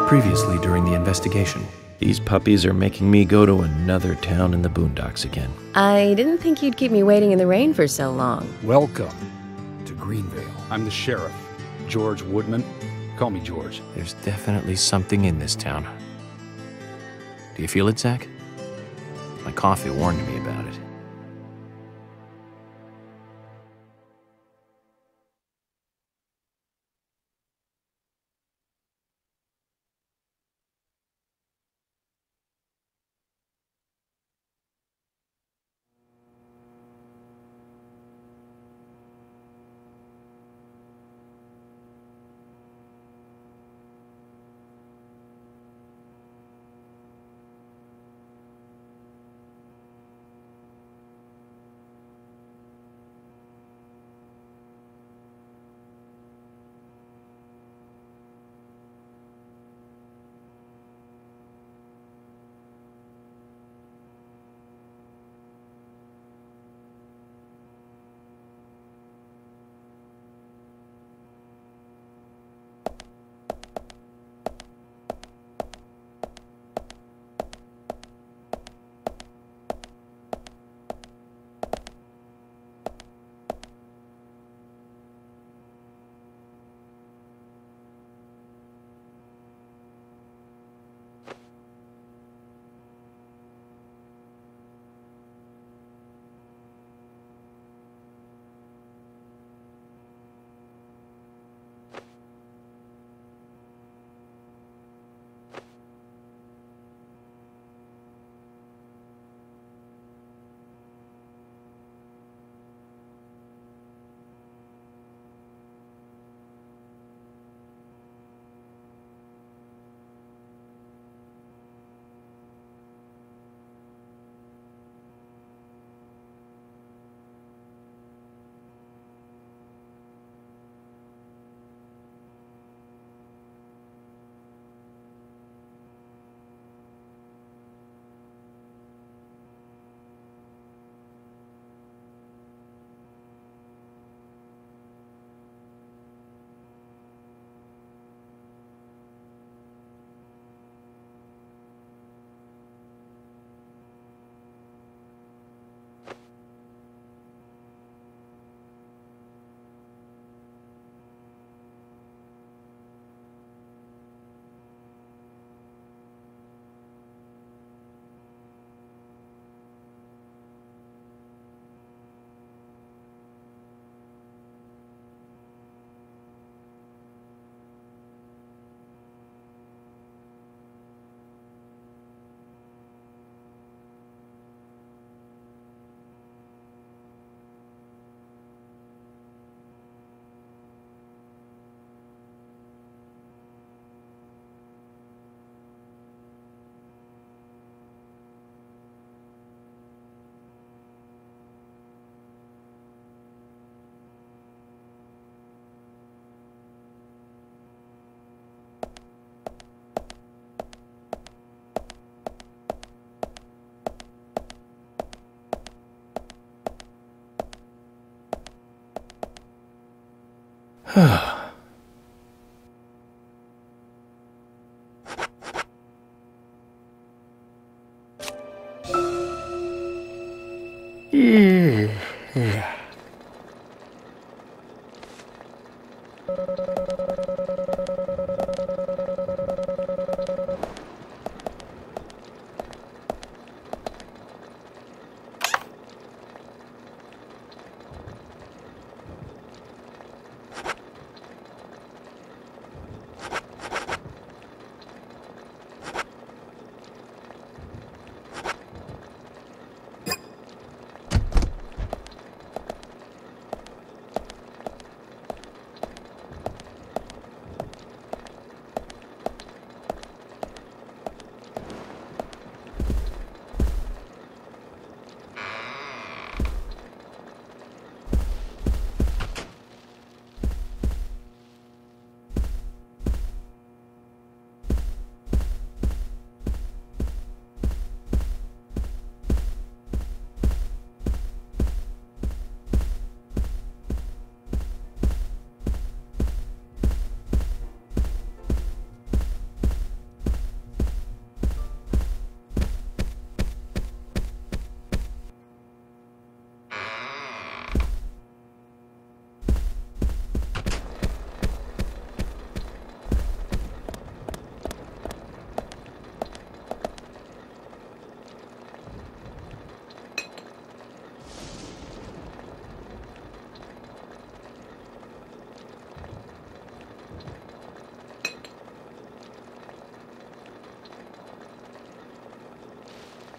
Previously during the investigation. These puppies are making me go to another town in the boondocks again. I didn't think you'd keep me waiting in the rain for so long. Welcome to Greenvale. I'm the sheriff, George Woodman. Call me George. There's definitely something in this town. Do you feel it, Zach? My coffee warned me about it.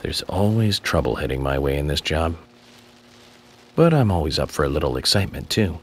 There's always trouble heading my way in this job. But I'm always up for a little excitement, too.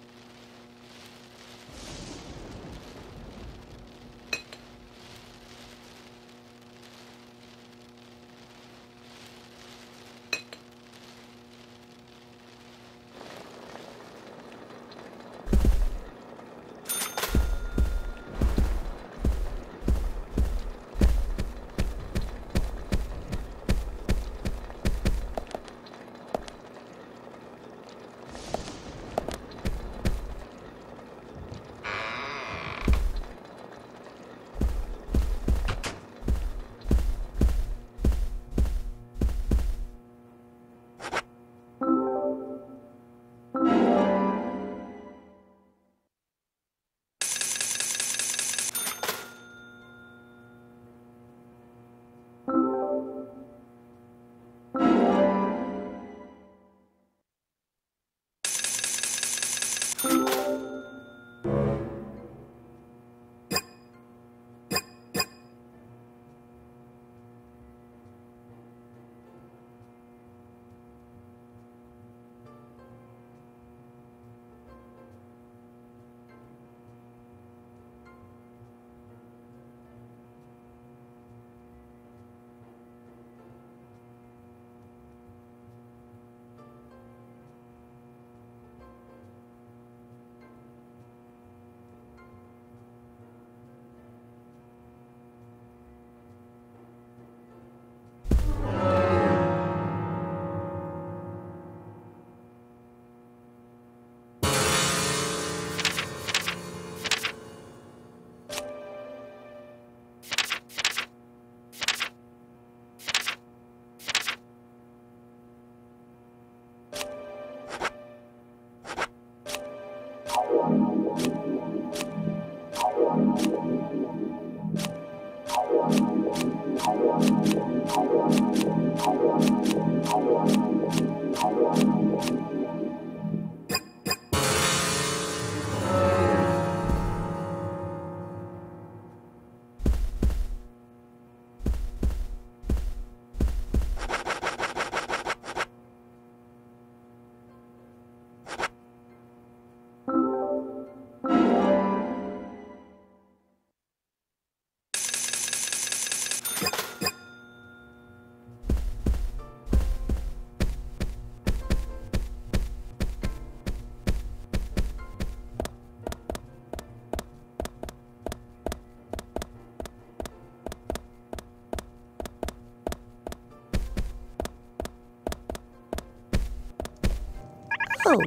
Oh,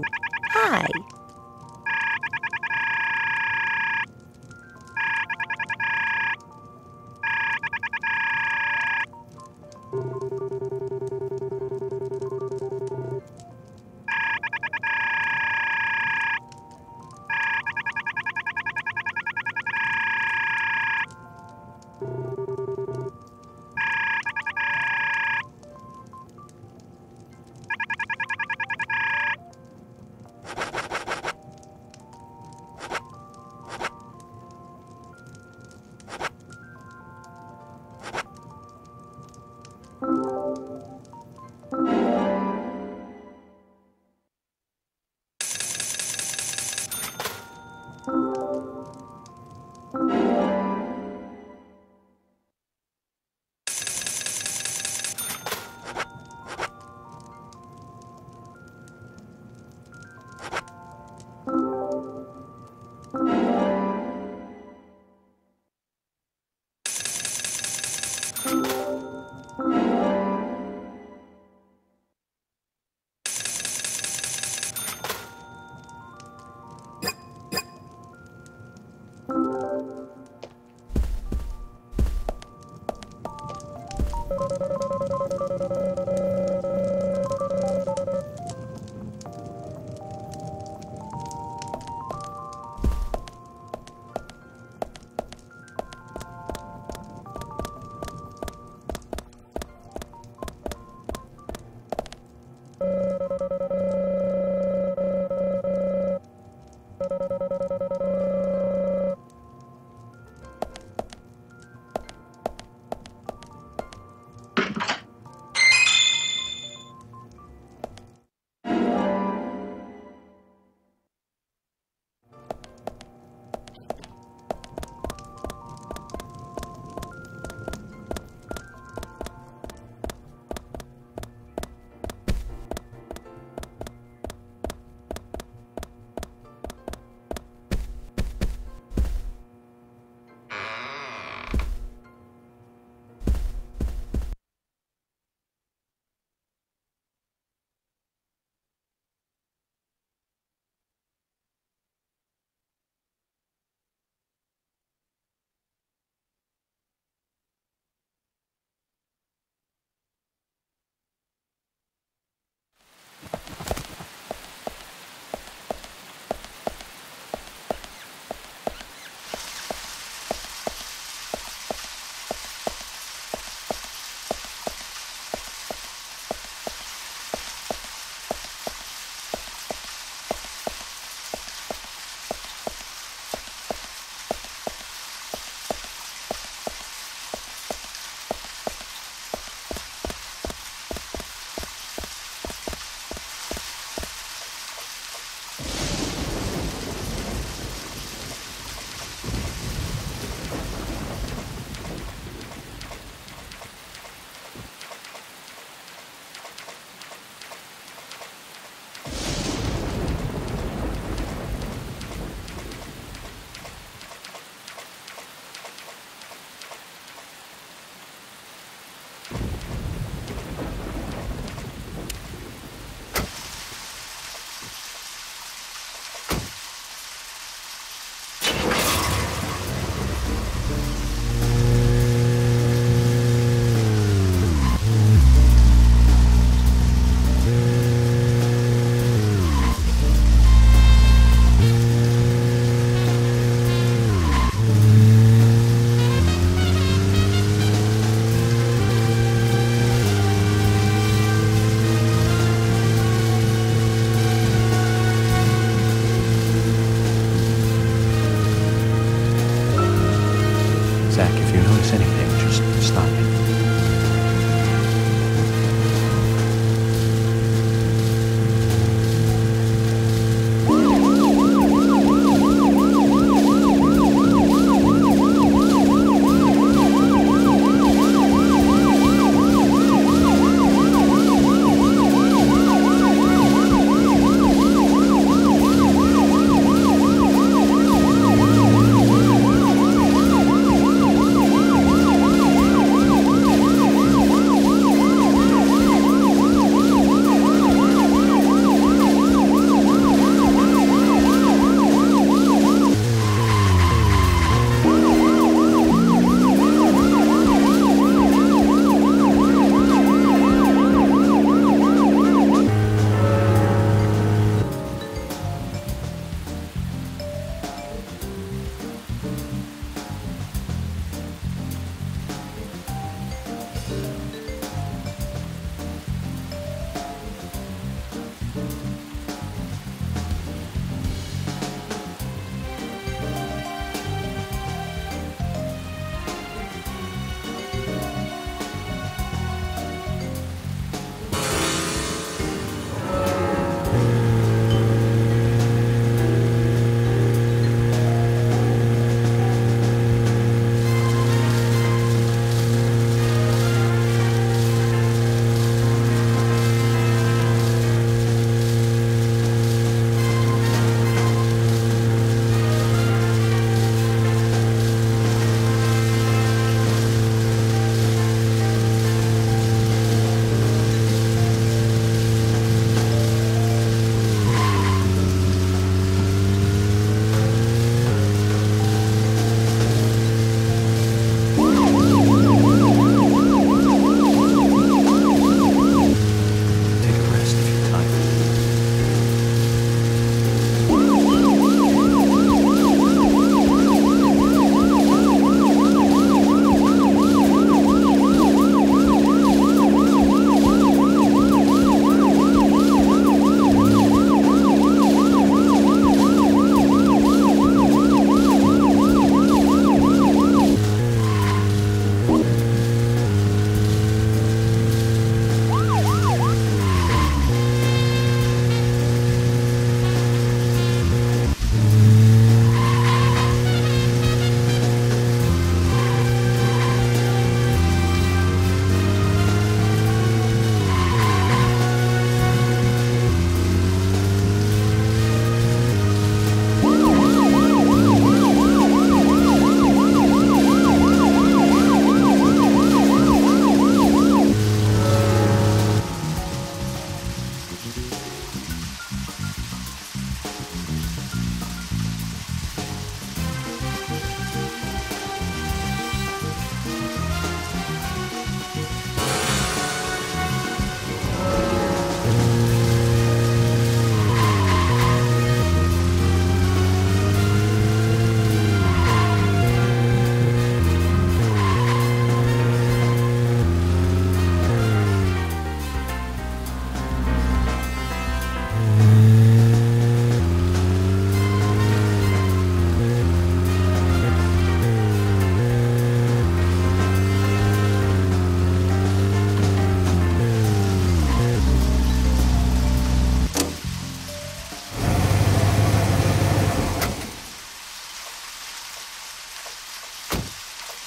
hi.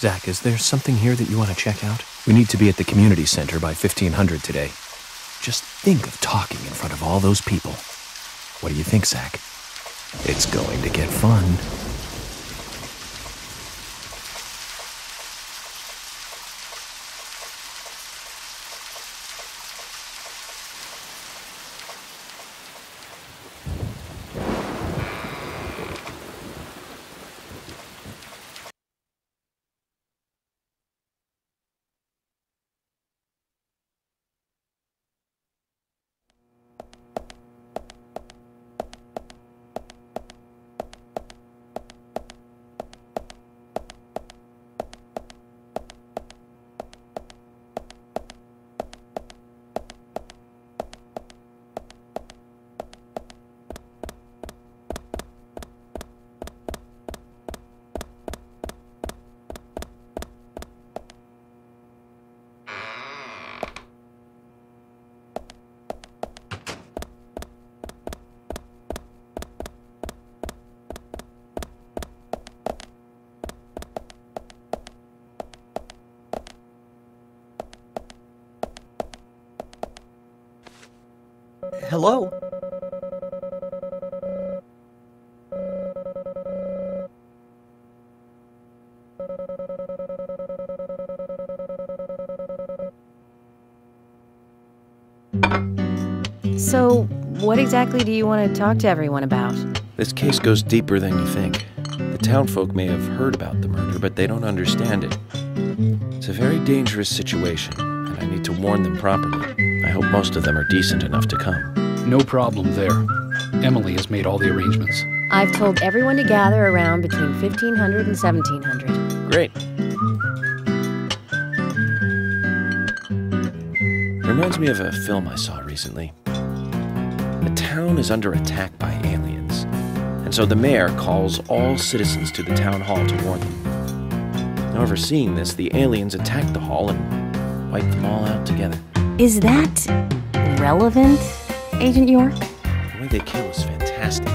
Zach, is there something here that you want to check out? We need to be at the community center by 1500 today. Just think of talking in front of all those people. What do you think, Zach? It's going to get fun. Hello? So, what exactly do you want to talk to everyone about? This case goes deeper than you think. The townfolk may have heard about the murder, but they don't understand it. It's a very dangerous situation, and I need to warn them properly. I hope most of them are decent enough to come. No problem there. Emily has made all the arrangements. I've told everyone to gather around between 1500 and 1700. Great. Reminds me of a film I saw recently. The town is under attack by aliens, and so the mayor calls all citizens to the town hall to warn them. However, seeing this, the aliens attack the hall and wipe them all out together. Is that relevant, Agent York? The way they kill is fantastic.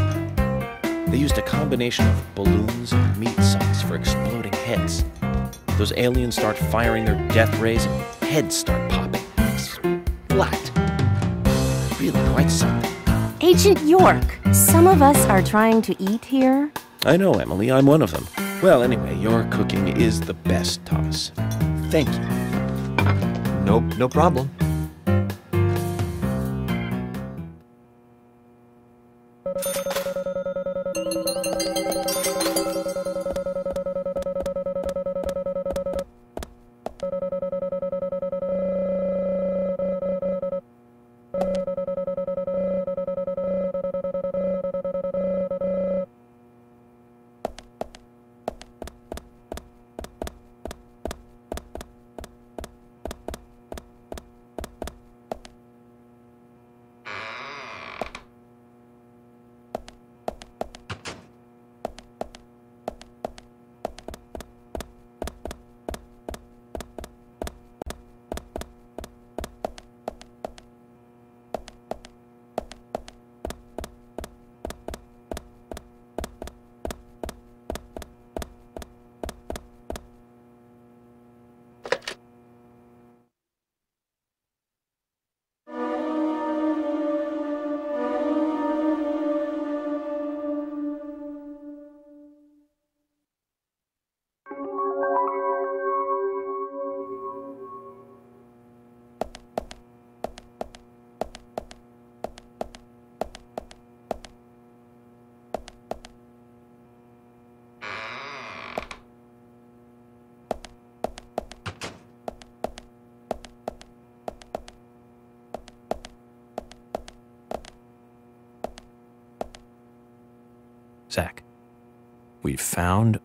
They used a combination of balloons and meat sauce for exploding heads. Those aliens start firing their death rays and heads start popping. Splat. Really quite something. Agent York, some of us are trying to eat here. I know, Emily. I'm one of them. Well, anyway, your cooking is the best, Thomas. Thank you. No problem. Zach, we've found...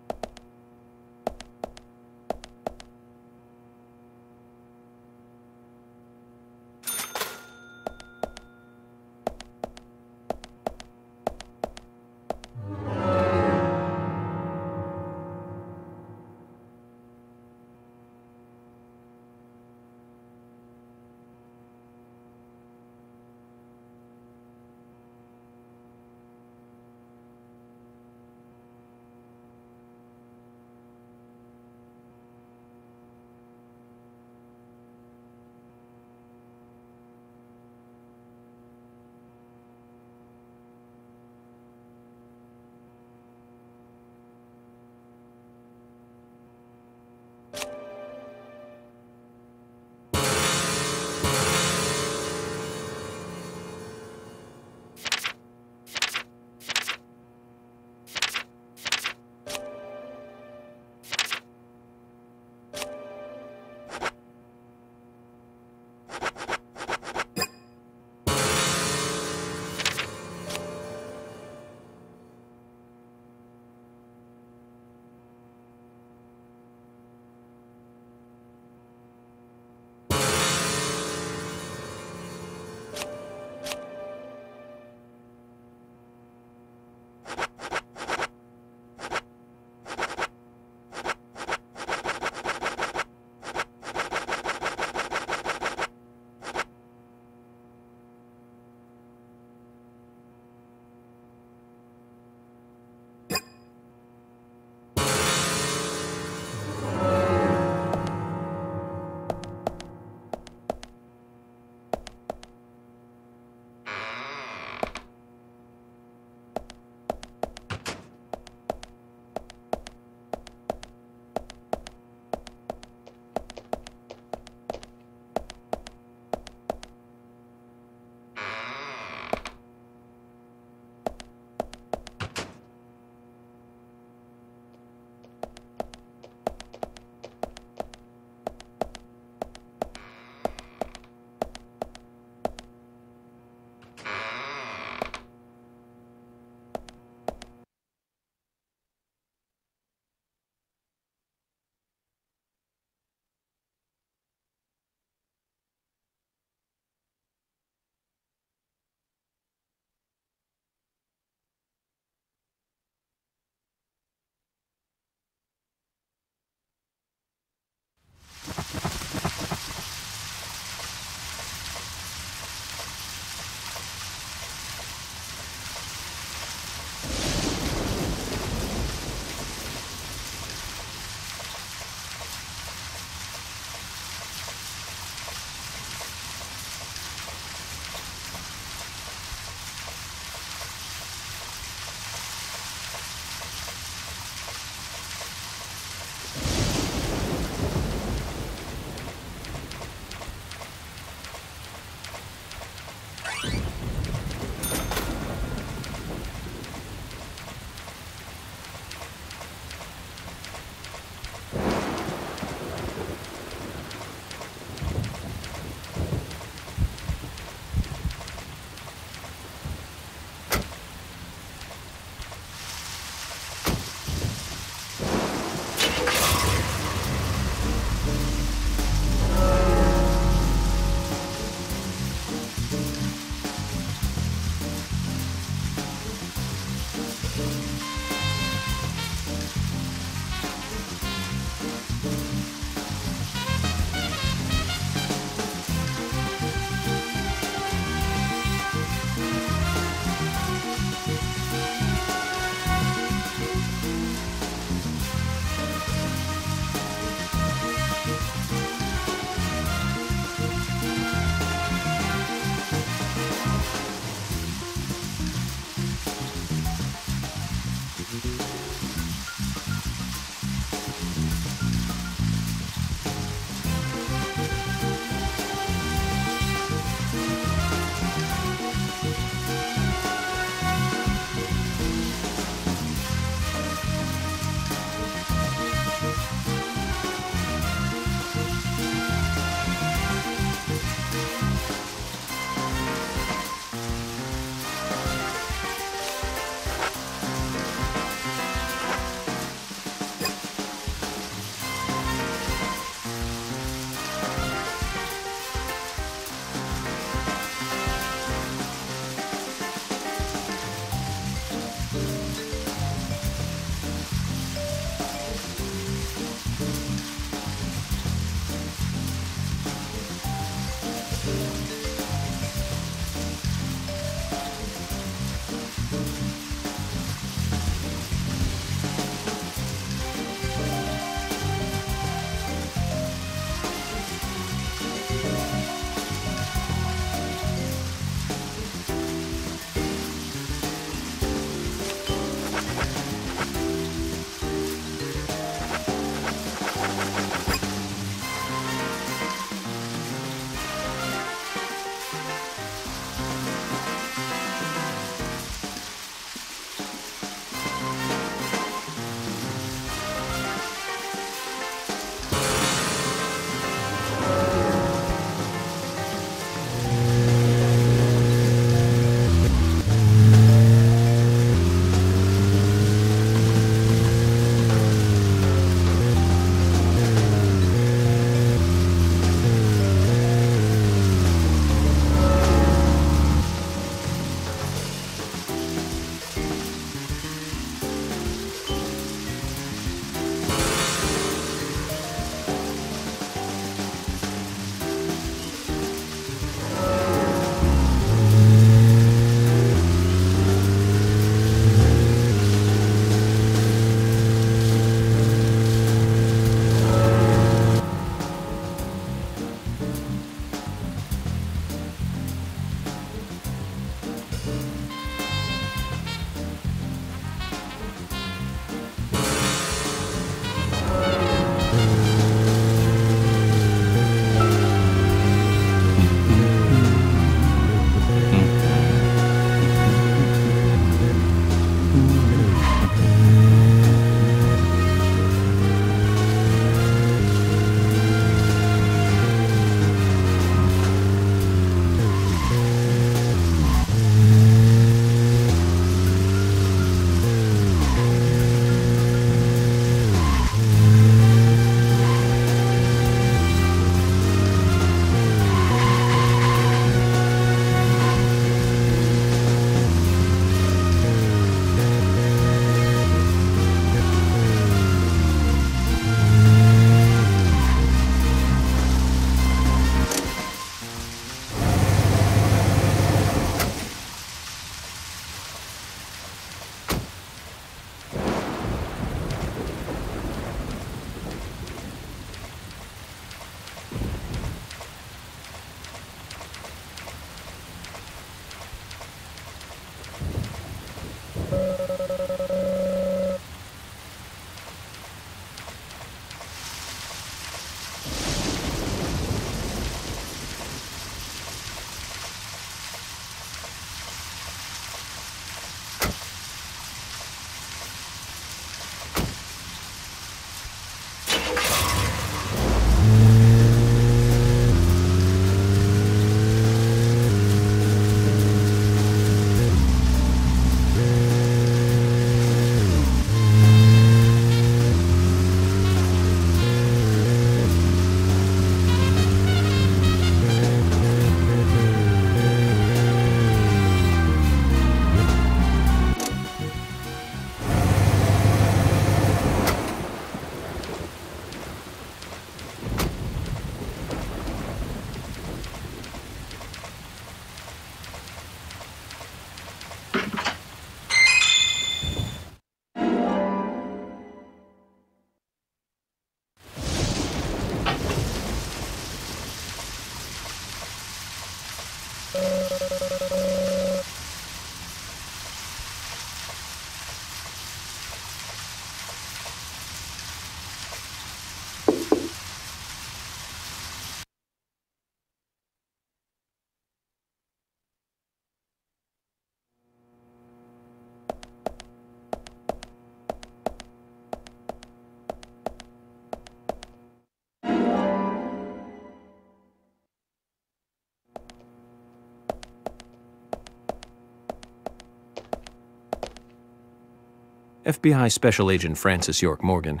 FBI Special Agent Francis York Morgan.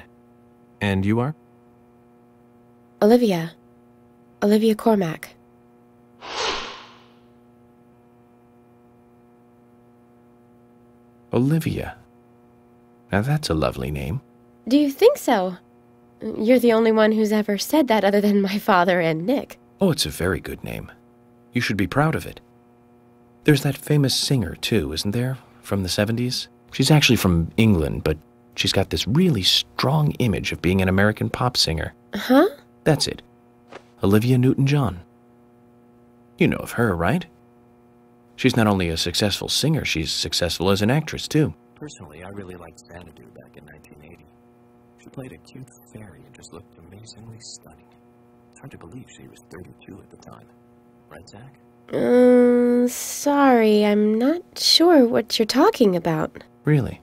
And you are? Olivia. Olivia Cormack. Olivia. Now that's a lovely name. Do you think so? You're the only one who's ever said that other than my father and Nick. Oh, it's a very good name. You should be proud of it. There's that famous singer, too, isn't there? From the 70s? She's actually from England, but she's got this really strong image of being an American pop singer. Huh? That's it. Olivia Newton-John. You know of her, right? She's not only a successful singer, she's successful as an actress, too. Personally, I really liked Xanadu back in 1980. She played a cute fairy and just looked amazingly stunning. It's hard to believe she was 32 at the time. Right, Zach? Sorry, I'm not sure what you're talking about. Really?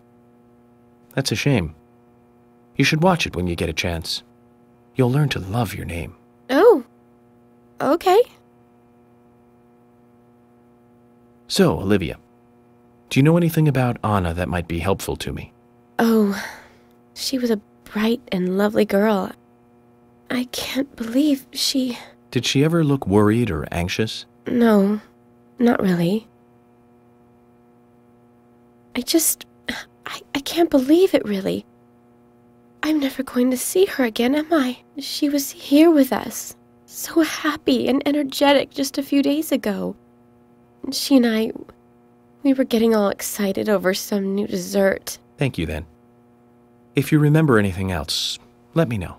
That's a shame. You should watch it when you get a chance. You'll learn to love your name. Oh, okay. So, Olivia, do you know anything about Anna that might be helpful to me? Oh, she was a bright and lovely girl. I can't believe she... Did she ever look worried or anxious? No, not really. I can't believe it, really. I'm never going to see her again, am I? She was here with us, so happy and energetic just a few days ago. She and I, we were getting all excited over some new dessert. Thank you, then. If you remember anything else, let me know.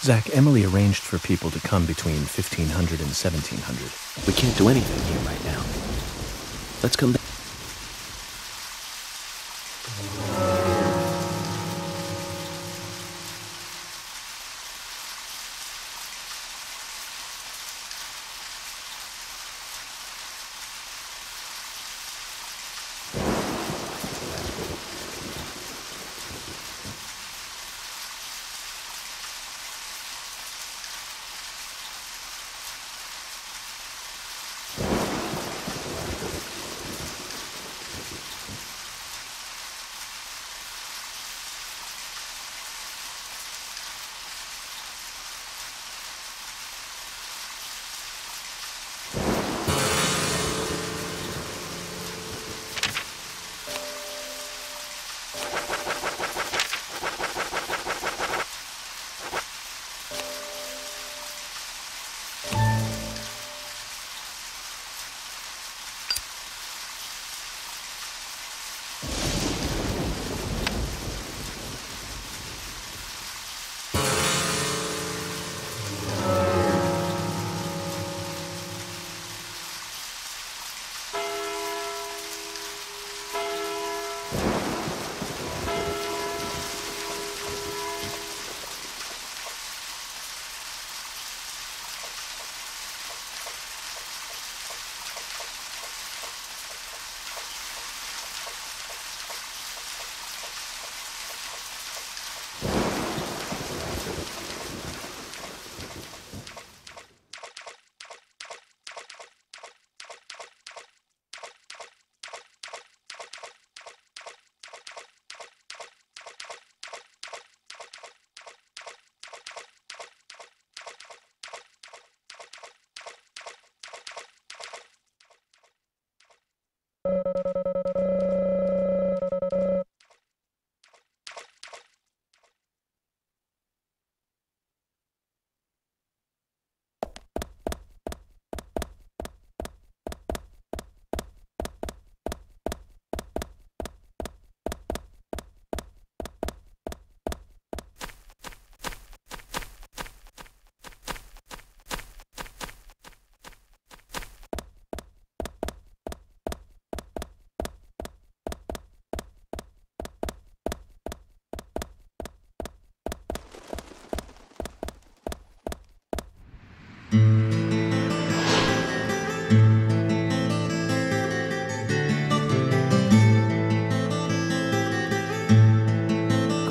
Zach, Emily arranged for people to come between 1500 and 1700. We can't do anything here right now. Let's come back.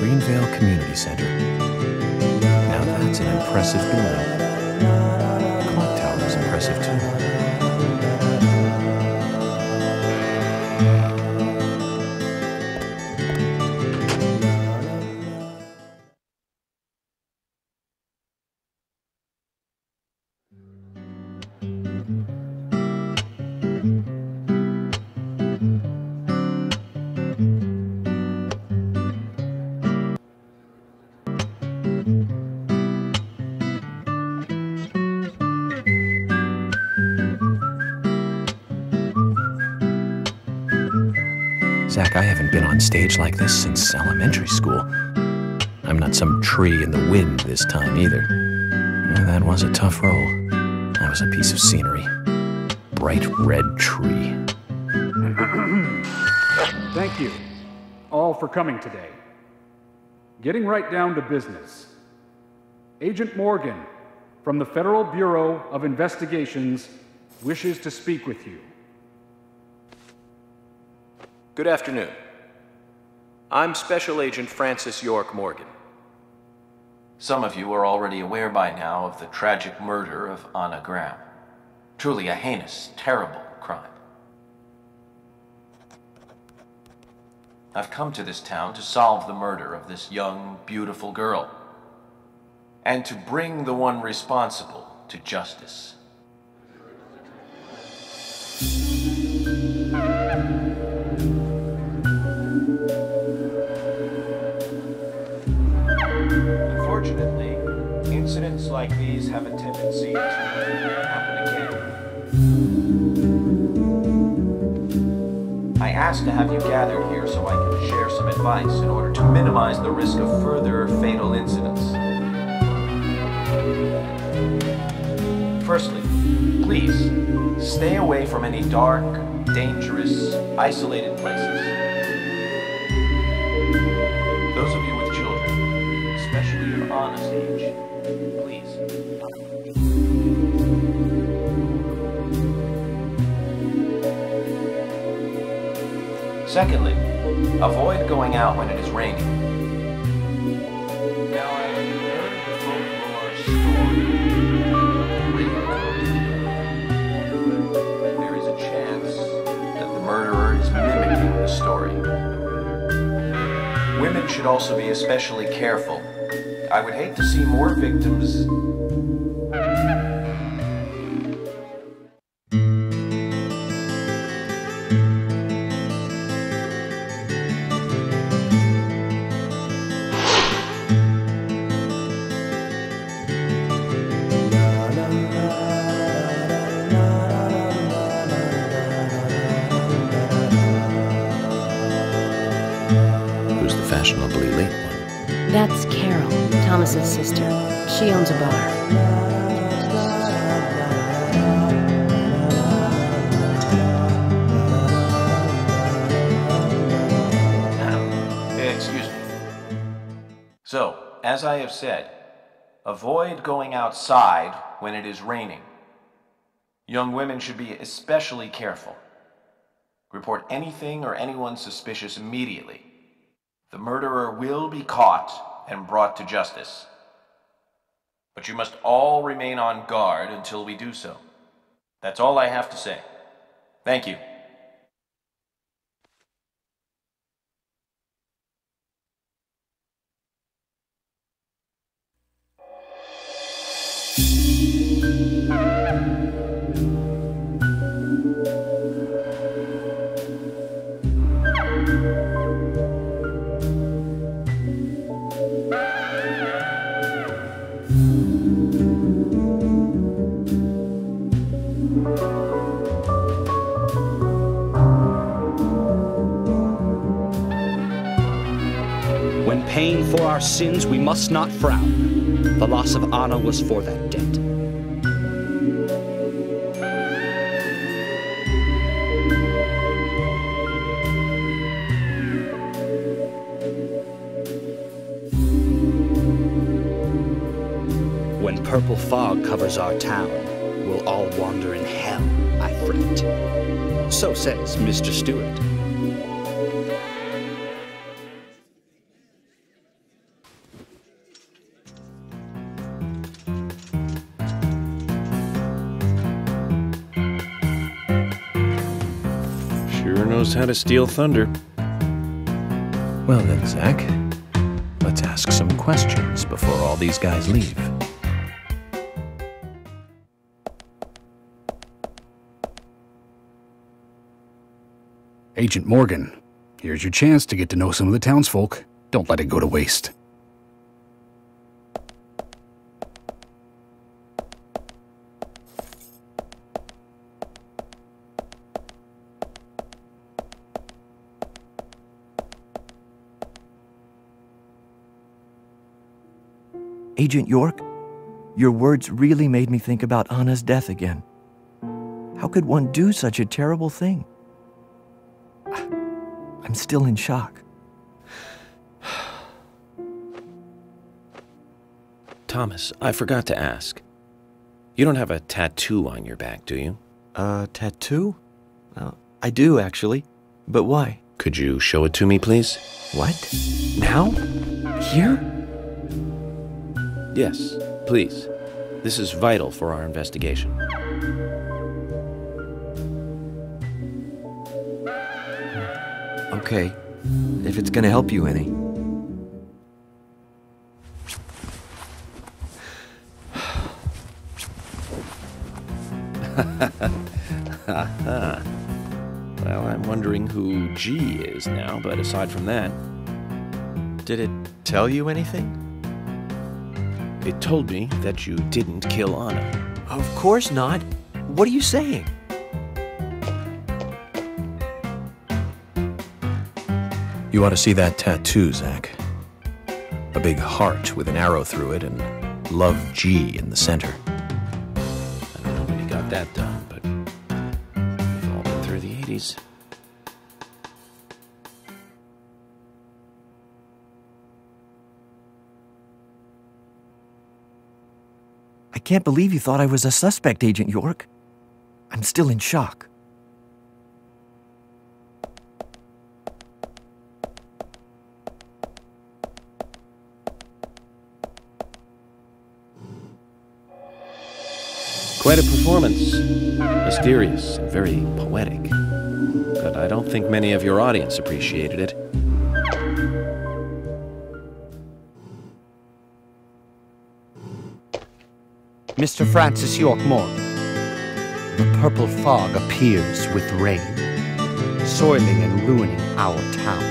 Greenvale Community Center. Now that's an impressive building. Clock tower is impressive too. Zach, I haven't been on stage like this since elementary school. I'm not some tree in the wind this time either. That was a tough role. That was a piece of scenery. Bright red tree. Thank you, all for coming today. Getting right down to business. Agent Morgan, from the Federal Bureau of Investigations, wishes to speak with you. Good afternoon. I'm Special Agent Francis York Morgan. Some of you are already aware by now of the tragic murder of Anna Graham. Truly a heinous, terrible crime. I've come to this town to solve the murder of this young, beautiful girl, and to bring the one responsible to justice. Unfortunately, incidents like these have a tendency to happen again. I asked to have you gathered here so I can share some advice in order to minimize the risk of further fatal incidents. Firstly, please stay away from any dark, dangerous, isolated places. Those of you with children, especially of Anna's age, please. Secondly, avoid going out when it is raining. Now, I have heard the folklore story. There is a chance that the murderer is mimicking the story. Women should also be especially careful. I would hate to see more victims. Who's the fashionably late one? That's Carol, Thomas's sister. She owns a bar. Excuse me. So, as I have said, avoid going outside when it is raining. Young women should be especially careful. Report anything or anyone suspicious immediately. The murderer will be caught and brought to justice. But you must all remain on guard until we do so. That's all I have to say. Thank you. When paying for our sins, we must not frown. The loss of Anna was for that debt. When purple fog covers our town, we'll all wander in hell, I fret. So says Mr. Stewart. Sure knows how to steal thunder. Well then, Zach, let's ask some questions before all these guys leave. Agent Morgan, here's your chance to get to know some of the townsfolk. Don't let it go to waste. Agent York, your words really made me think about Anna's death again. How could one do such a terrible thing? I'm still in shock. Thomas, I forgot to ask. You don't have a tattoo on your back, do you? Tattoo? I do, actually. But why? Could you show it to me, please? What? Now? Here? Yes, please. This is vital for our investigation. Okay, if it's gonna help you any. Well, I'm wondering who G is now, but aside from that... Did it tell you anything? It told me that you didn't kill Anna. Of course not. What are you saying? You ought to see that tattoo, Zach. A big heart with an arrow through it and Love G in the center. I don't know when you got that done, but we've all been through the 80s. I can't believe you thought I was a suspect, Agent York. I'm still in shock. Quite a performance. Mysterious and very poetic. But I don't think many of your audience appreciated it. Mr. Francis York Morgan, the purple fog appears with rain, soiling and ruining our town.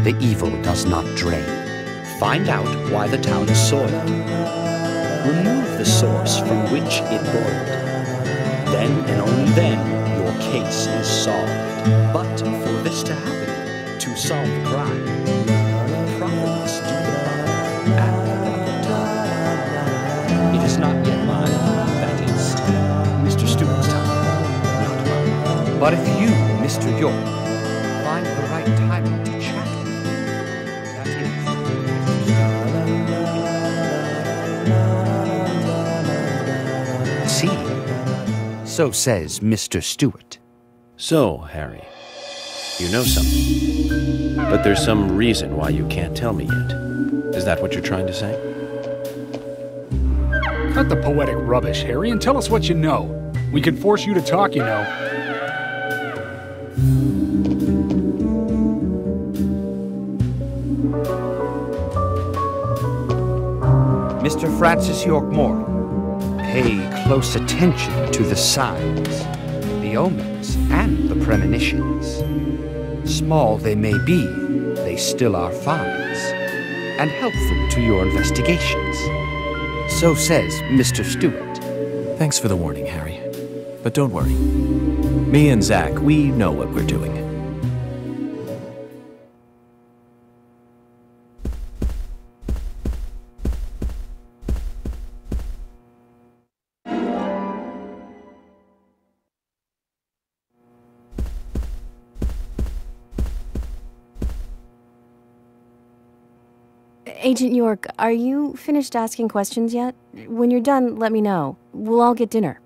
The evil does not drain. Find out why the town is soiled. Remove the source from which it boiled. Then and only then your case is solved. But for this to happen, to solve the crime, the prophet must do the proper at the proper time. It is not yet mine, that is, Mr. Stewart's time, not mine. But if you, Mr. York, find the right timing to chat with me, that is. See, so says Mr. Stewart. So, Harry, you know something. But there's some reason why you can't tell me yet. Is that what you're trying to say? Cut the poetic rubbish, Harry, and tell us what you know. We can force you to talk, you know. Mr. Francis York Morgan, pay close attention to the signs, the omens, and the premonitions. Small they may be, they still are finds, and helpful to your investigations. So says Mr. Stewart. Thanks for the warning, Harry. But don't worry. Me and Zach, we know what we're doing. Agent York, are you finished asking questions yet? When you're done, let me know. We'll all get dinner.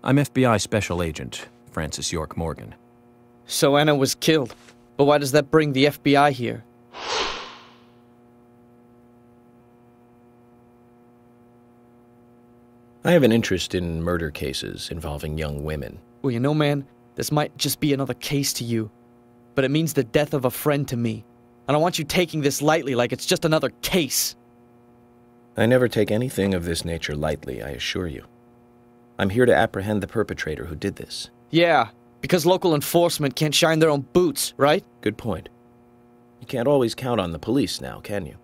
I'm FBI Special Agent Francis York Morgan. So Anna was killed. But why does that bring the FBI here? I have an interest in murder cases involving young women. Well, you know, man, this might just be another case to you. But it means the death of a friend to me. I don't want you taking this lightly like it's just another case. I never take anything of this nature lightly, I assure you. I'm here to apprehend the perpetrator who did this. Yeah, because local enforcement can't shine their own boots, right? Good point. You can't always count on the police now, can you?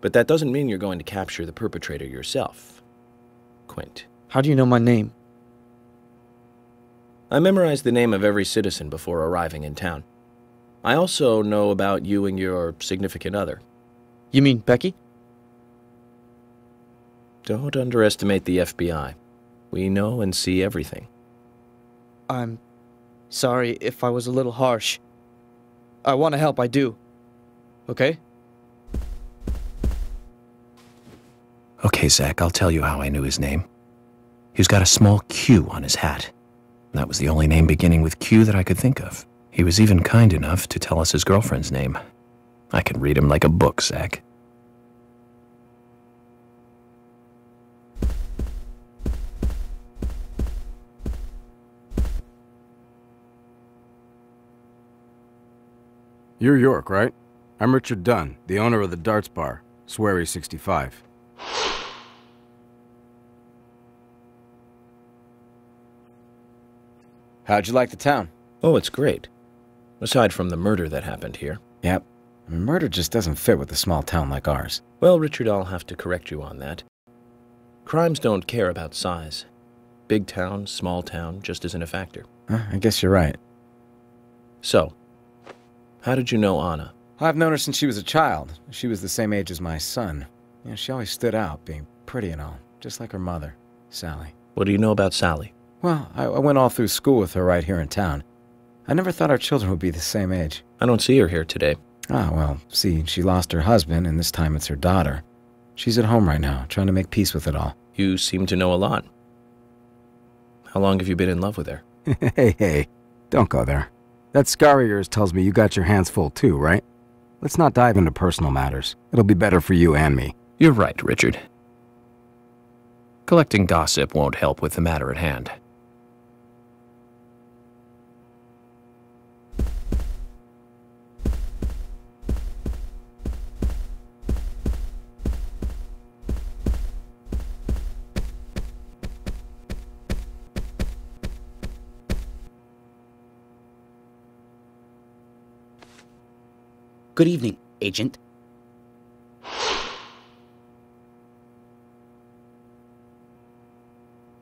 But that doesn't mean you're going to capture the perpetrator yourself. Quint. How do you know my name? I memorized the name of every citizen before arriving in town. I also know about you and your significant other. You mean Becky? Don't underestimate the FBI. We know and see everything. I'm sorry if I was a little harsh. I want to help, I do. Okay? Okay, Zach, I'll tell you how I knew his name. He's got a small Q on his hat. That was the only name beginning with Q that I could think of. He was even kind enough to tell us his girlfriend's name. I can read him like a book, Zach. You're York, right? I'm Richard Dunn, the owner of the darts bar, Swery 65. How'd you like the town? Oh, it's great. Aside from the murder that happened here. Yep. Murder just doesn't fit with a small town like ours. Well, Richard, I'll have to correct you on that. Crimes don't care about size. Big town, small town, just isn't a factor. I guess you're right. So, how did you know Anna? I've known her since she was a child. She was the same age as my son. You know, she always stood out, being pretty and all, just like her mother, Sally. What do you know about Sally? Well, I went all through school with her right here in town. I never thought our children would be the same age. I don't see her here today. Ah, well, see, she lost her husband, and this time it's her daughter. She's at home right now, trying to make peace with it all. You seem to know a lot. How long have you been in love with her? Hey, don't go there. That scar of yours tells me you got your hands full too, right? Let's not dive into personal matters. It'll be better for you and me. You're right, Richard. Collecting gossip won't help with the matter at hand. Good evening, Agent.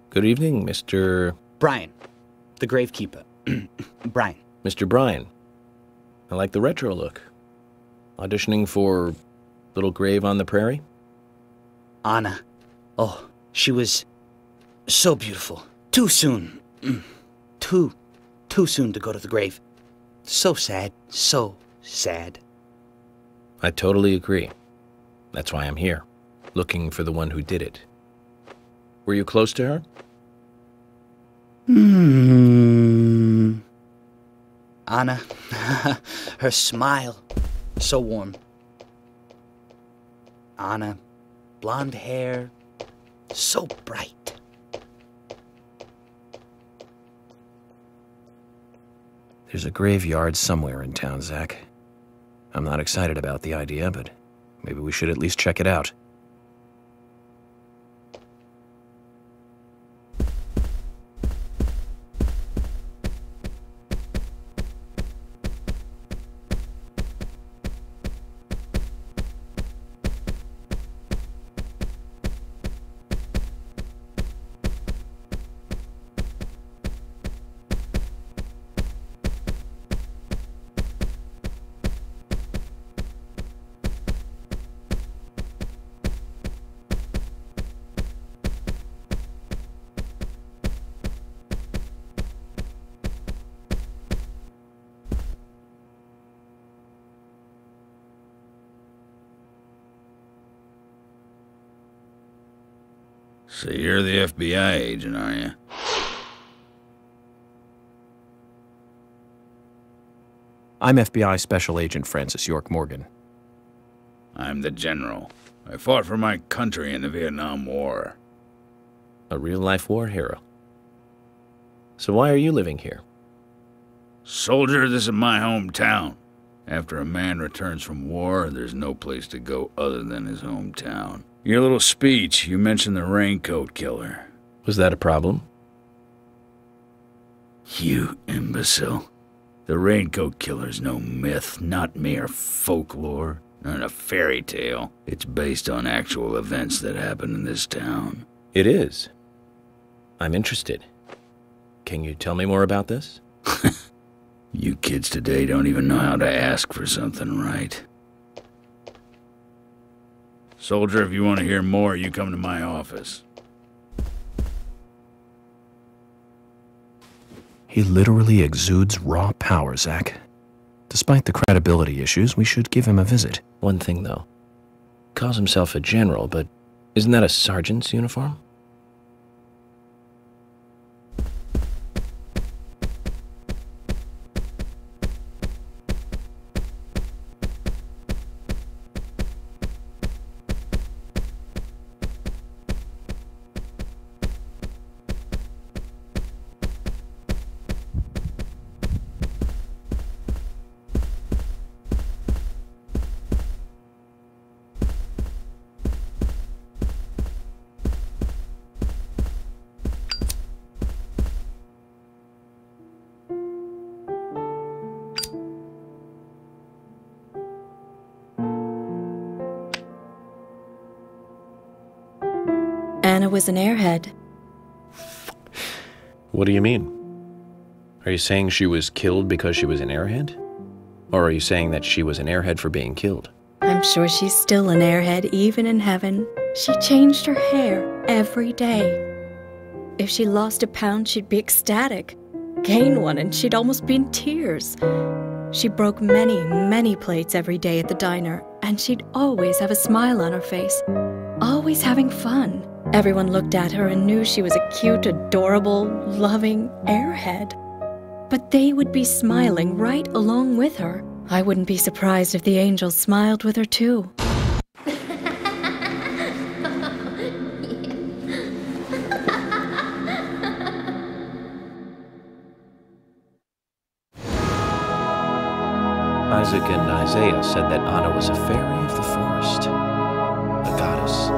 Good evening, Mr. Brian, the gravekeeper. Brian. Mr. Brian. I like the retro look. Auditioning for Little Grave on the Prairie? Anna. Oh, she was so beautiful. Too soon. Too soon to go to the grave. So sad. So sad. I totally agree. That's why I'm here, looking for the one who did it. Were you close to her? Anna, her smile, so warm. Anna, blonde hair, so bright. There's a graveyard somewhere in town, Zach. I'm not excited about the idea, but maybe we should at least check it out. So you're the FBI agent, are you? I'm FBI Special Agent Francis York Morgan. I'm the general. I fought for my country in the Vietnam War. A real-life war hero. So why are you living here? Soldier, this is my hometown. After a man returns from war, there's no place to go other than his hometown. Your little speech, you mentioned the raincoat killer. Was that a problem? You imbecile. The raincoat killer's no myth, not mere folklore, not a fairy tale. It's based on actual events that happened in this town. It is. I'm interested. Can you tell me more about this? You kids today don't even know how to ask for something right. Soldier, if you want to hear more, you come to my office. He literally exudes raw power, Zach. Despite the credibility issues, we should give him a visit. One thing, though. Calls himself a general, but isn't that a sergeant's uniform? Anna was an airhead. What do you mean? Are you saying she was killed because she was an airhead? Or are you saying that she was an airhead for being killed? I'm sure she's still an airhead even in heaven. She changed her hair every day. If she lost a pound, she'd be ecstatic. Gain one, and she'd almost be in tears. She broke many, many plates every day at the diner, and she'd always have a smile on her face. Always having fun. Everyone looked at her and knew she was a cute, adorable, loving airhead. But they would be smiling right along with her. I wouldn't be surprised if the angels smiled with her too. Isaac and Isaiah said that Anna was a fairy of the forest, a goddess.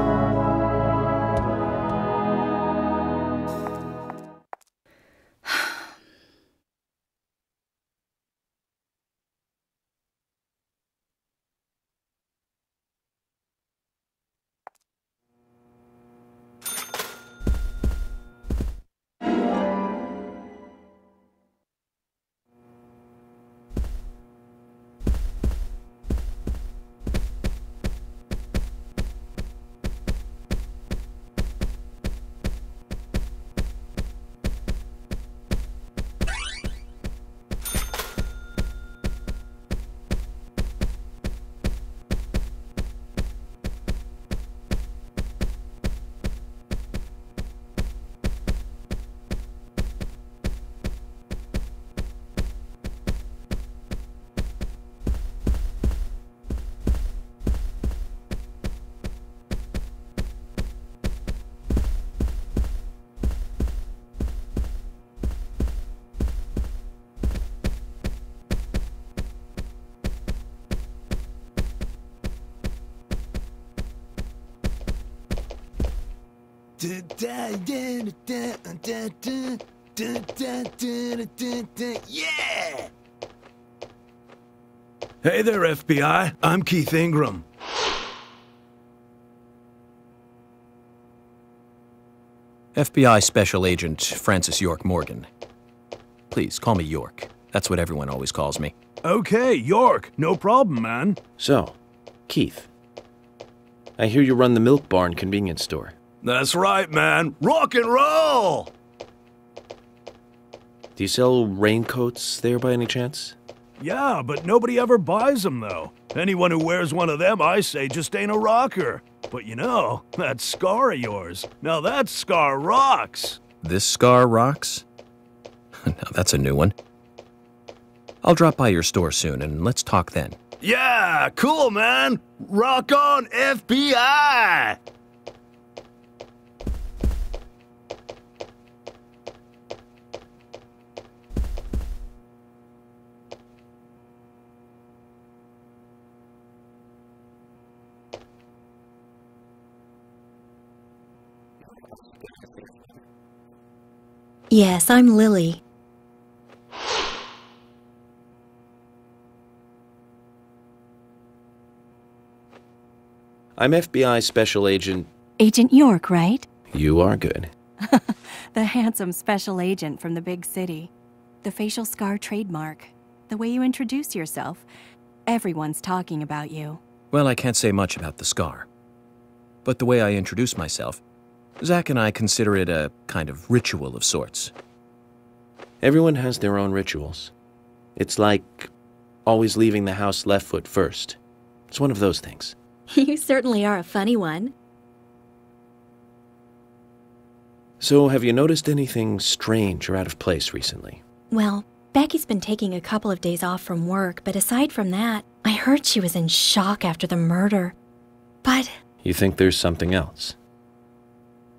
Yeah! Hey there, FBI. I'm Keith Ingram. FBI Special Agent Francis York Morgan. Please, call me York. That's what everyone always calls me. Okay, York. No problem, man. So, Keith, I hear you run the Milk Barn convenience store. That's right, man. Rock and roll! Do you sell raincoats there by any chance? Yeah, but nobody ever buys them, though. Anyone who wears one of them, I say, just ain't a rocker. But you know, that scar of yours, now that scar rocks. This scar rocks? Now that's a new one. I'll drop by your store soon, and let's talk then. Yeah, cool, man. Rock on, FBI! Yes, I'm Lily. I'm FBI Special Agent... Agent York, right? You are good. The handsome special agent from the big city. The facial scar trademark. The way you introduce yourself. Everyone's talking about you. Well, I can't say much about the scar. But the way I introduce myself, Zach and I consider it a kind of ritual of sorts. Everyone has their own rituals. It's like always leaving the house left foot first. It's one of those things. You certainly are a funny one. So, have you noticed anything strange or out of place recently? Well, Becky's been taking a couple of days off from work, but aside from that, I heard she was in shock after the murder. But... You think there's something else?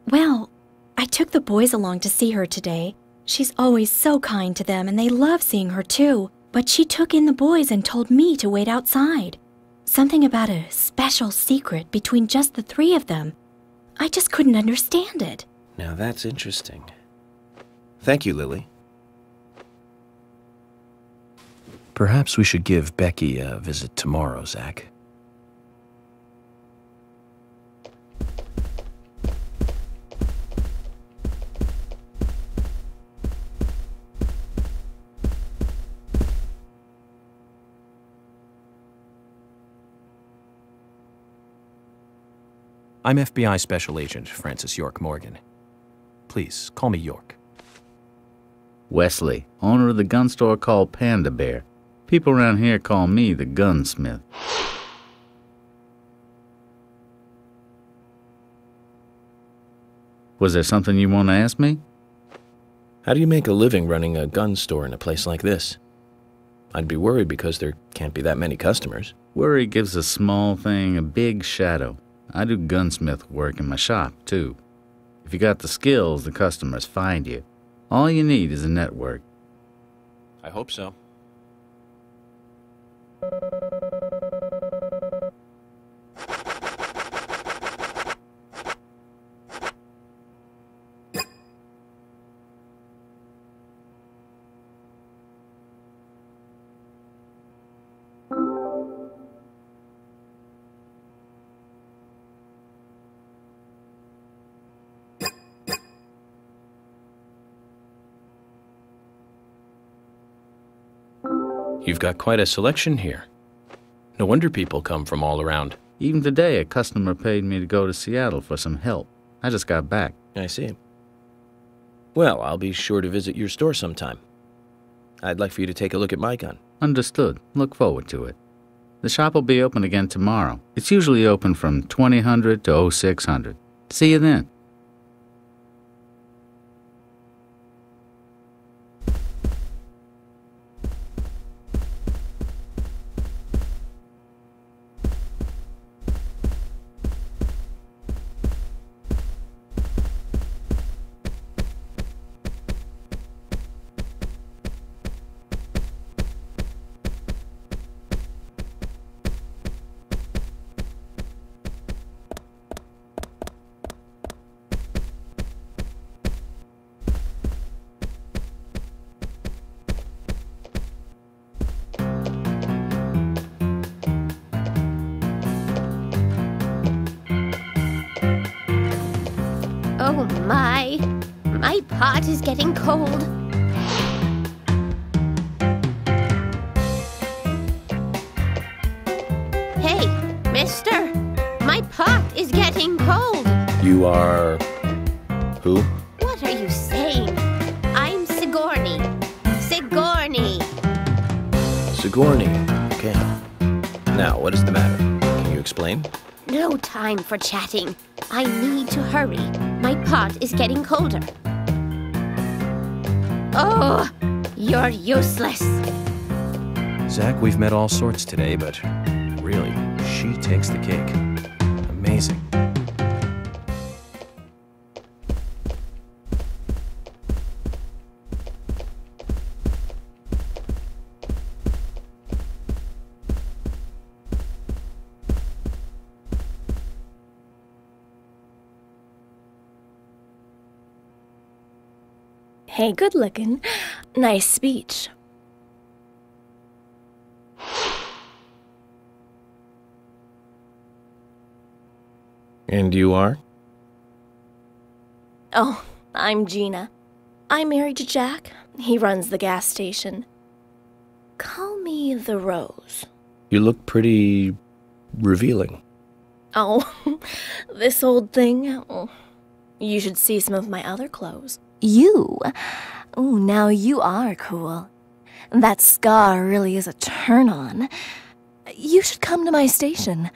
Well, I took the boys along to see her today. She's always so kind to them, and they love seeing her too. But she took in the boys and told me to wait outside. Something about a special secret between just the three of them. I just couldn't understand it. Now that's interesting. Thank you, Lily. Perhaps we should give Becky a visit tomorrow, Zach. I'm FBI Special Agent Francis York Morgan. Please, call me York. Wesley, owner of the gun store called Panda Bear. People around here call me the gunsmith. Was there something you want to ask me? How do you make a living running a gun store in a place like this? I'd be worried because there can't be that many customers. Worry gives a small thing a big shadow. I do gunsmith work in my shop, too. If you got the skills, the customers find you. All you need is a network. I hope so. You've got quite a selection here. No wonder people come from all around. Even today, a customer paid me to go to Seattle for some help. I just got back. I see. Well, I'll be sure to visit your store sometime. I'd like for you to take a look at my gun. Understood. Look forward to it. The shop will be open again tomorrow. It's usually open from 2000 to 0600. See you then. Oh my pot is getting cold. Hey, mister, my pot is getting cold. You are... who? What are you saying? I'm Sigourney. Sigourney. Sigourney. Okay. Now, what is the matter? Can you explain? No time for chatting. I need to hurry. My pot is getting colder. Oh, you're useless. Zach, we've met all sorts today, but really, she takes the cake. Amazing. Hey, good looking. Nice speech. And you are? Oh, I'm Gina. I'm married to Jack. He runs the gas station. Call me the Rose. You look pretty revealing. Oh, this old thing. Oh, you should see some of my other clothes. You? Ooh, now you are cool. That scar really is a turn-on. You should come to my station.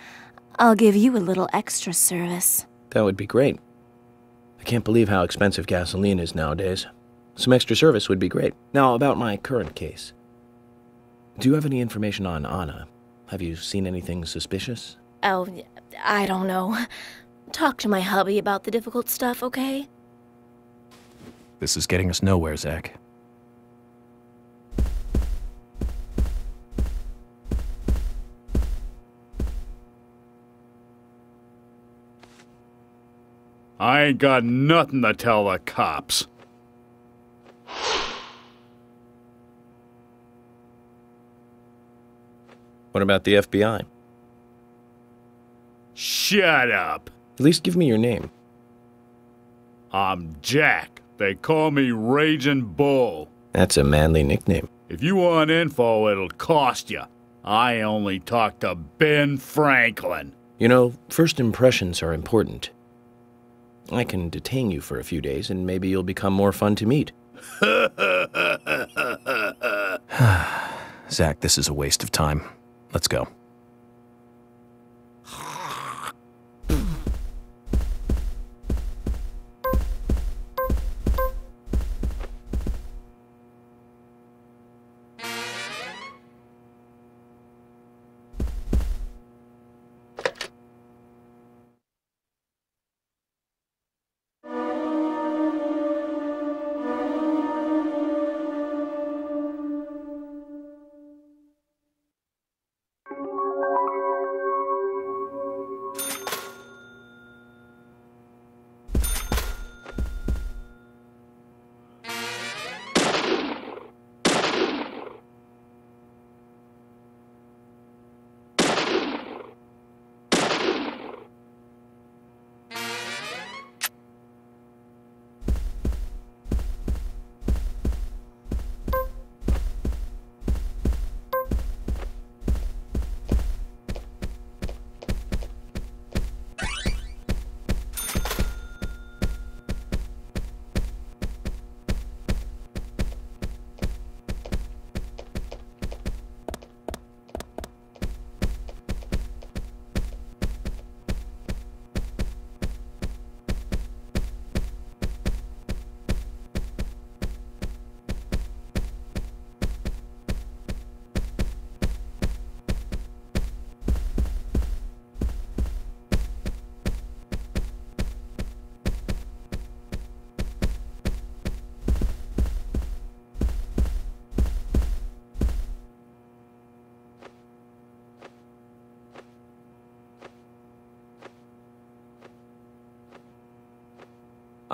I'll give you a little extra service. That would be great. I can't believe how expensive gasoline is nowadays. Some extra service would be great. Now, about my current case. Do you have any information on Anna? Have you seen anything suspicious? Oh, I don't know. Talk to my hubby about the difficult stuff, okay? This is getting us nowhere, Zach. I ain't got nothing to tell the cops. What about the FBI? Shut up. At least give me your name. I'm Jack. They call me Raging Bull. That's a manly nickname. If you want info, it'll cost you. I only talk to Ben Franklin. You know, first impressions are important. I can detain you for a few days, and maybe you'll become more fun to meet. Zach, this is a waste of time. Let's go.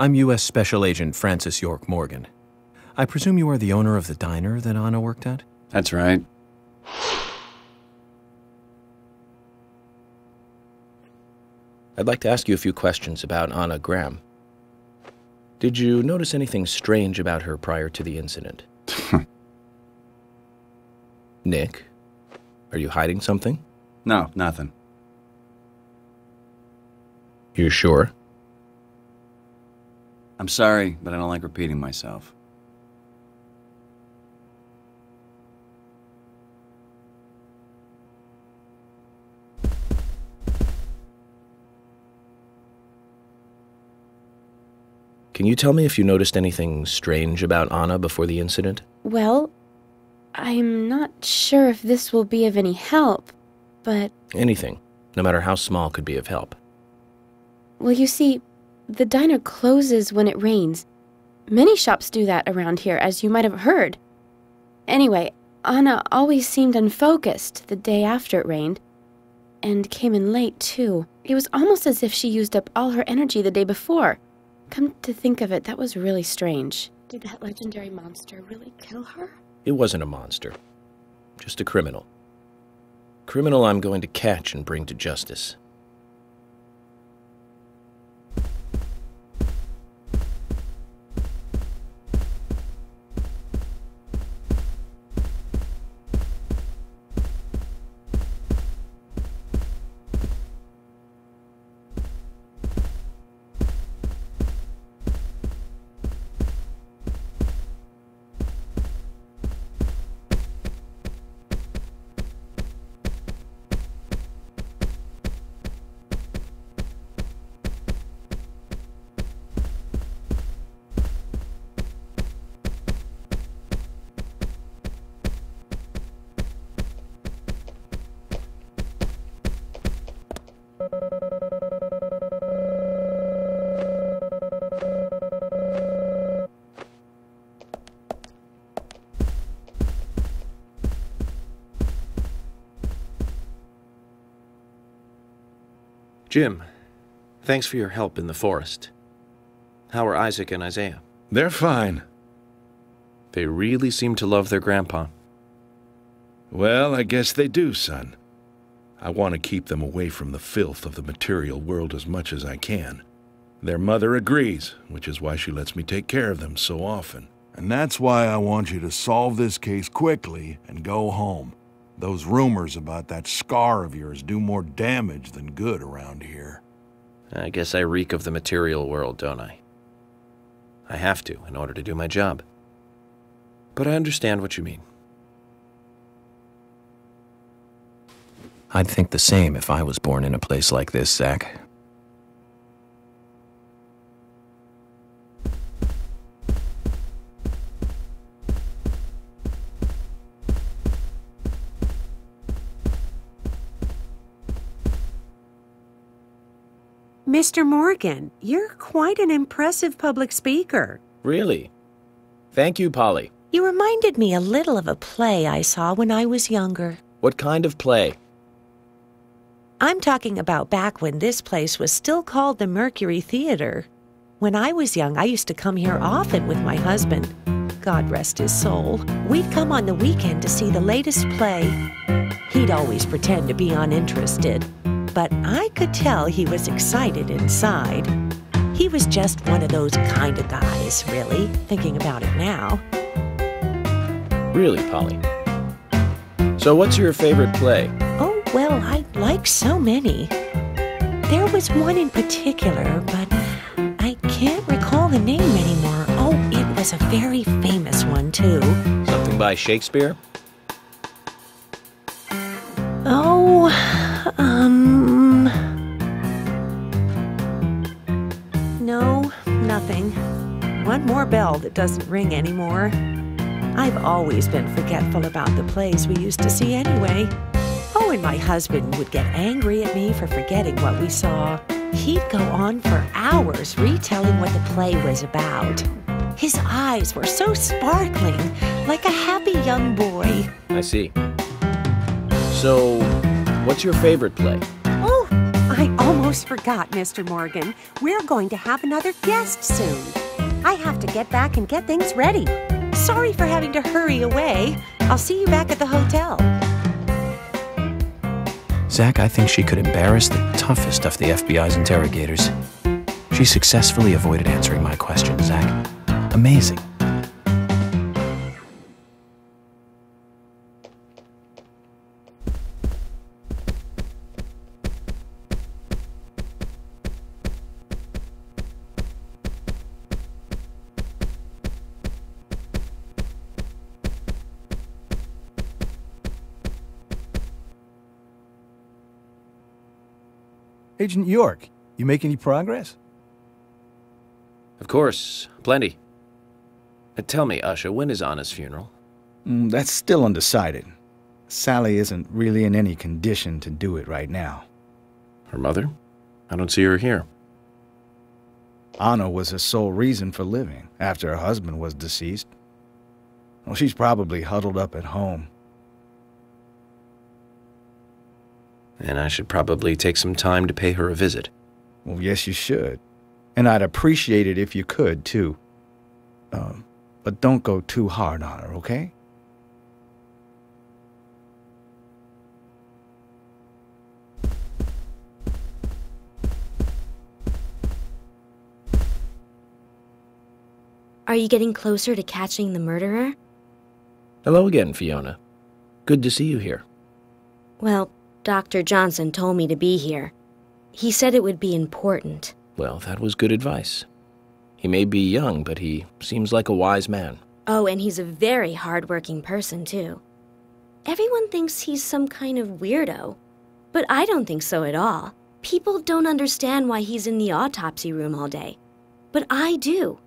I'm U.S. Special Agent Francis York Morgan. I presume you are the owner of the diner that Anna worked at? That's right. I'd like to ask you a few questions about Anna Graham. Did you notice anything strange about her prior to the incident? Nick, are you hiding something? No, nothing. You sure? I'm sorry, but I don't like repeating myself. Can you tell me if you noticed anything strange about Anna before the incident? Well, I'm not sure if this will be of any help, but... Anything, no matter how small, could be of help. Well, you see, the diner closes when it rains. Many shops do that around here, as you might have heard. Anyway, Anna always seemed unfocused the day after it rained, and came in late, too. It was almost as if she used up all her energy the day before. Come to think of it, that was really strange. Did that legendary monster really kill her? It wasn't a monster. Just a criminal. Criminal I'm going to catch and bring to justice. Jim, thanks for your help in the forest. How are Isaac and Isaiah? They're fine. They really seem to love their grandpa. Well, I guess they do, son. I want to keep them away from the filth of the material world as much as I can. Their mother agrees, which is why she lets me take care of them so often. And that's why I want you to solve this case quickly and go home. Those rumors about that scar of yours do more damage than good around here. I guess I reek of the material world, don't I? I have to, in order to do my job. But I understand what you mean. I'd think the same if I was born in a place like this, Zach. Mr. Morgan, you're quite an impressive public speaker. Really? Thank you, Polly. You reminded me a little of a play I saw when I was younger. What kind of play? I'm talking about back when this place was still called the Mercury Theater. When I was young, I used to come here often with my husband. God rest his soul. We'd come on the weekend to see the latest play. He'd always pretend to be uninterested, but I could tell he was excited inside. He was just one of those kind of guys, really, thinking about it now. Really, Polly? So what's your favorite play? Oh, well, I like so many. There was one in particular, but I can't recall the name anymore. Oh, it was a very famous one, too. Something by Shakespeare? Oh, no, nothing. One more bell that doesn't ring anymore. I've always been forgetful about the plays we used to see anyway. Oh, and my husband would get angry at me for forgetting what we saw. He'd go on for hours retelling what the play was about. His eyes were so sparkling, like a happy young boy. I see. So, what's your favorite play? Oh, I almost forgot, Mr. Morgan. We're going to have another guest soon. I have to get back and get things ready. Sorry for having to hurry away. I'll see you back at the hotel. Zach, I think she could embarrass the toughest of the FBI's interrogators. She successfully avoided answering my question, Zach. Amazing. Agent York, you make any progress? Of course, plenty. Tell me, Usha, when is Anna's funeral? That's still undecided. Sally isn't really in any condition to do it right now. Her mother? I don't see her here. Anna was her sole reason for living after her husband was deceased. Well, she's probably huddled up at home. And I should probably take some time to pay her a visit. Well, yes, you should. And I'd appreciate it if you could, too. But don't go too hard on her, okay? Are you getting closer to catching the murderer? Hello again, Fiona. Good to see you here. Well, Dr. Johnson told me to be here. He said it would be important. Well, that was good advice. He may be young, but he seems like a wise man. Oh, and he's a very hard-working person, too. Everyone thinks he's some kind of weirdo, but I don't think so at all. People don't understand why he's in the autopsy room all day, but I do.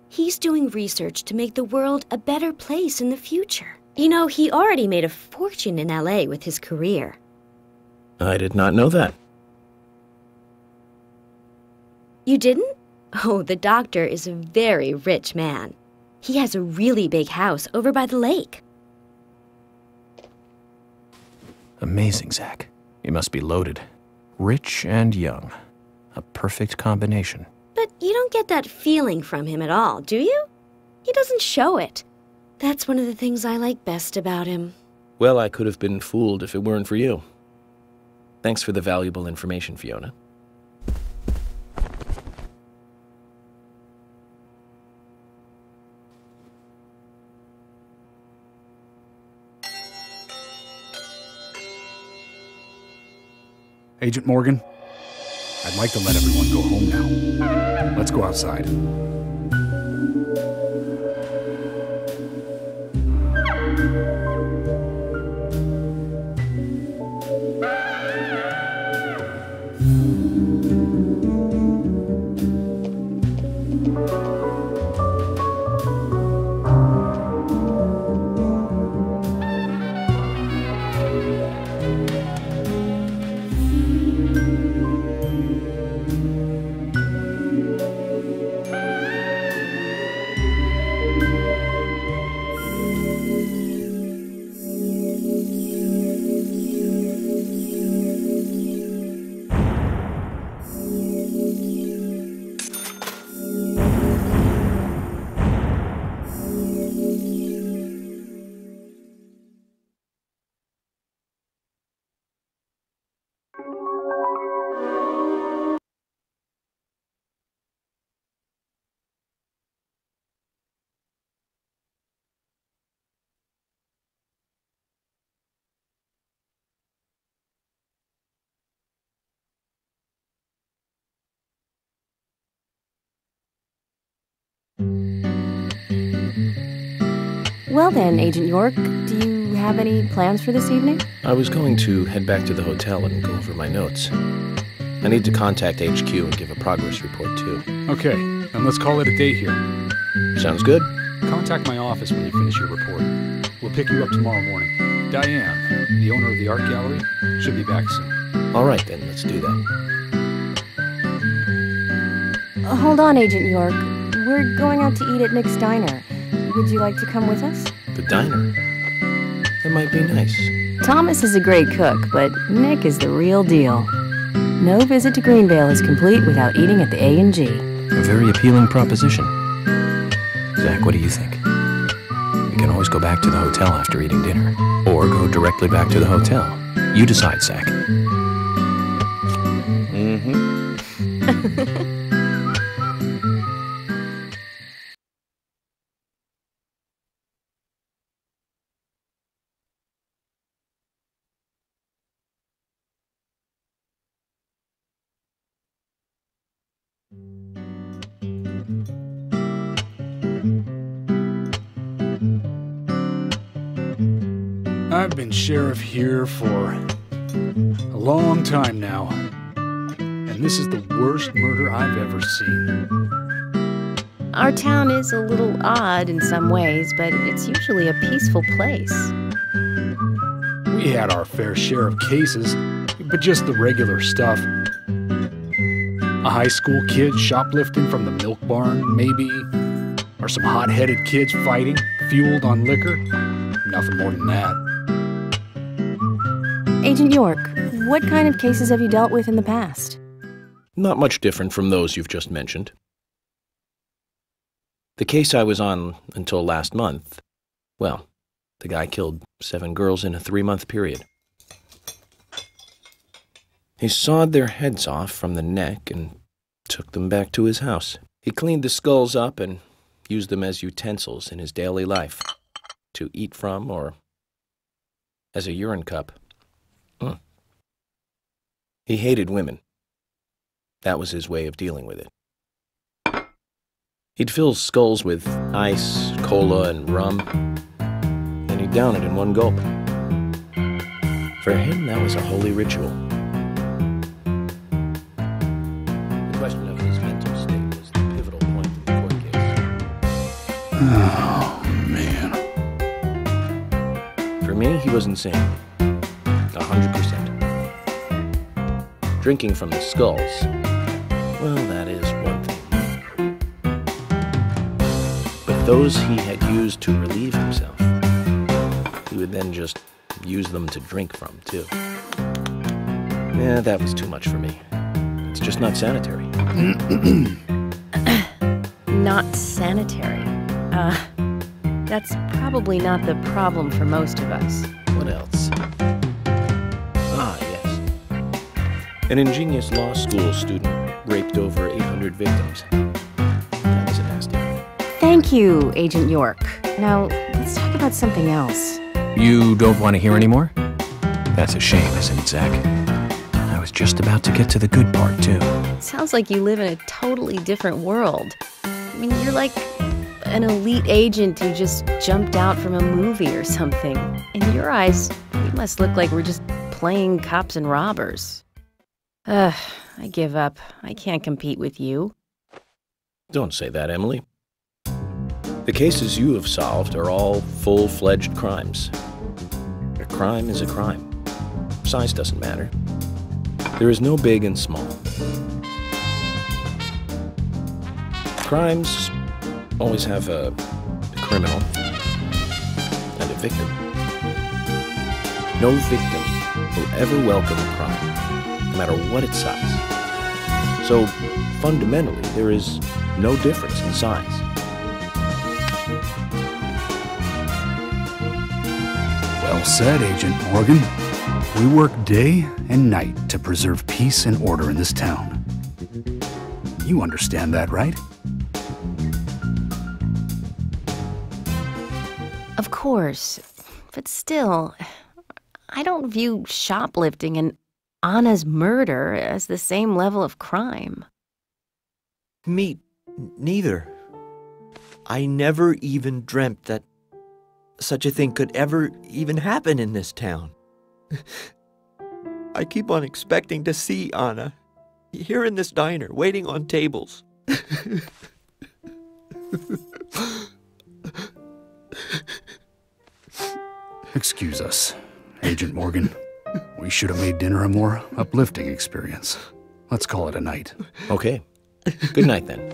He's doing research to make the world a better place in the future. You know, he already made a fortune in LA with his career. I did not know that. You didn't? Oh, the doctor is a very rich man. He has a really big house over by the lake. Amazing, Zach. You must be loaded. Rich and young. A perfect combination. But you don't get that feeling from him at all, do you? He doesn't show it. That's one of the things I like best about him. Well, I could have been fooled if it weren't for you. Thanks for the valuable information, Fiona. Agent Morgan, I'd like to let everyone go home now. Let's go outside. Well then, Agent York, do you have any plans for this evening? I was going to head back to the hotel and go over my notes. I need to contact HQ and give a progress report, too. Okay, then let's call it a day here. Sounds good. Contact my office when you finish your report. We'll pick you up tomorrow morning. Diane, the owner of the art gallery, should be back soon. All right, then, let's do that. Hold on, Agent York. We're going out to eat at Nick's Diner. Would you like to come with us? The diner? That might be nice. Thomas is a great cook, but Nick is the real deal. No visit to Greenvale is complete without eating at the A&G. A very appealing proposition. Zach, what do you think? We can always go back to the hotel after eating dinner, or go directly back to the hotel. You decide, Zach. I've been sheriff here for a long time now, and this is the worst murder I've ever seen. Our town is a little odd in some ways, but it's usually a peaceful place. We had our fair share of cases, but just the regular stuff. A high school kid shoplifting from the milk barn, maybe, or some hot-headed kids fighting, fueled on liquor. Nothing more than that. Agent York, what kind of cases have you dealt with in the past? Not much different from those you've just mentioned. The case I was on until last month, well, the guy killed 7 girls in a 3-month period. He sawed their heads off from the neck and took them back to his house. He cleaned the skulls up and used them as utensils in his daily life, to eat from or as a urine cup. He hated women. That was his way of dealing with it. He'd fill skulls with ice, cola, and rum, then he'd down it in one gulp. For him, that was a holy ritual. The question of his mental state was the pivotal point in the court case. Oh, man. For me, he was insane. 100%. Drinking from the skulls, well, that is those he had used to relieve himself. He would then just use them to drink from, too. Yeah, that was too much for me. It's just not sanitary. Not sanitary. That's probably not the problem for most of us. What else? Ah, yes. An ingenious law school student raped over 800 victims. That was a nasty one. Thank you, Agent York. Now, let's talk about something else. You don't want to hear anymore? That's a shame, isn't it, Zach? I was just about to get to the good part, too. Sounds like you live in a totally different world. I mean, you're like an elite agent who just jumped out from a movie or something. In your eyes, we must look like we're just playing cops and robbers. I give up. I can't compete with you. Don't say that, Emily. The cases you have solved are all full-fledged crimes. A crime is a crime. Size doesn't matter. There is no big and small. Crimes always have a criminal and a victim. No victim will ever welcome a crime, no matter what its size. So, fundamentally, there is no difference in size. Well said, Agent Morgan. We work day and night to preserve peace and order in this town. You understand that, right? Of course. But still, I don't view shoplifting and Anna's murder as the same level of crime. Me neither. I never even dreamt that such a thing could ever even happen in this town. I keep on expecting to see Anna here in this diner, waiting on tables. Excuse us, Agent Morgan. We should have made dinner a more uplifting experience. Let's call it a night. Okay. Good night, then.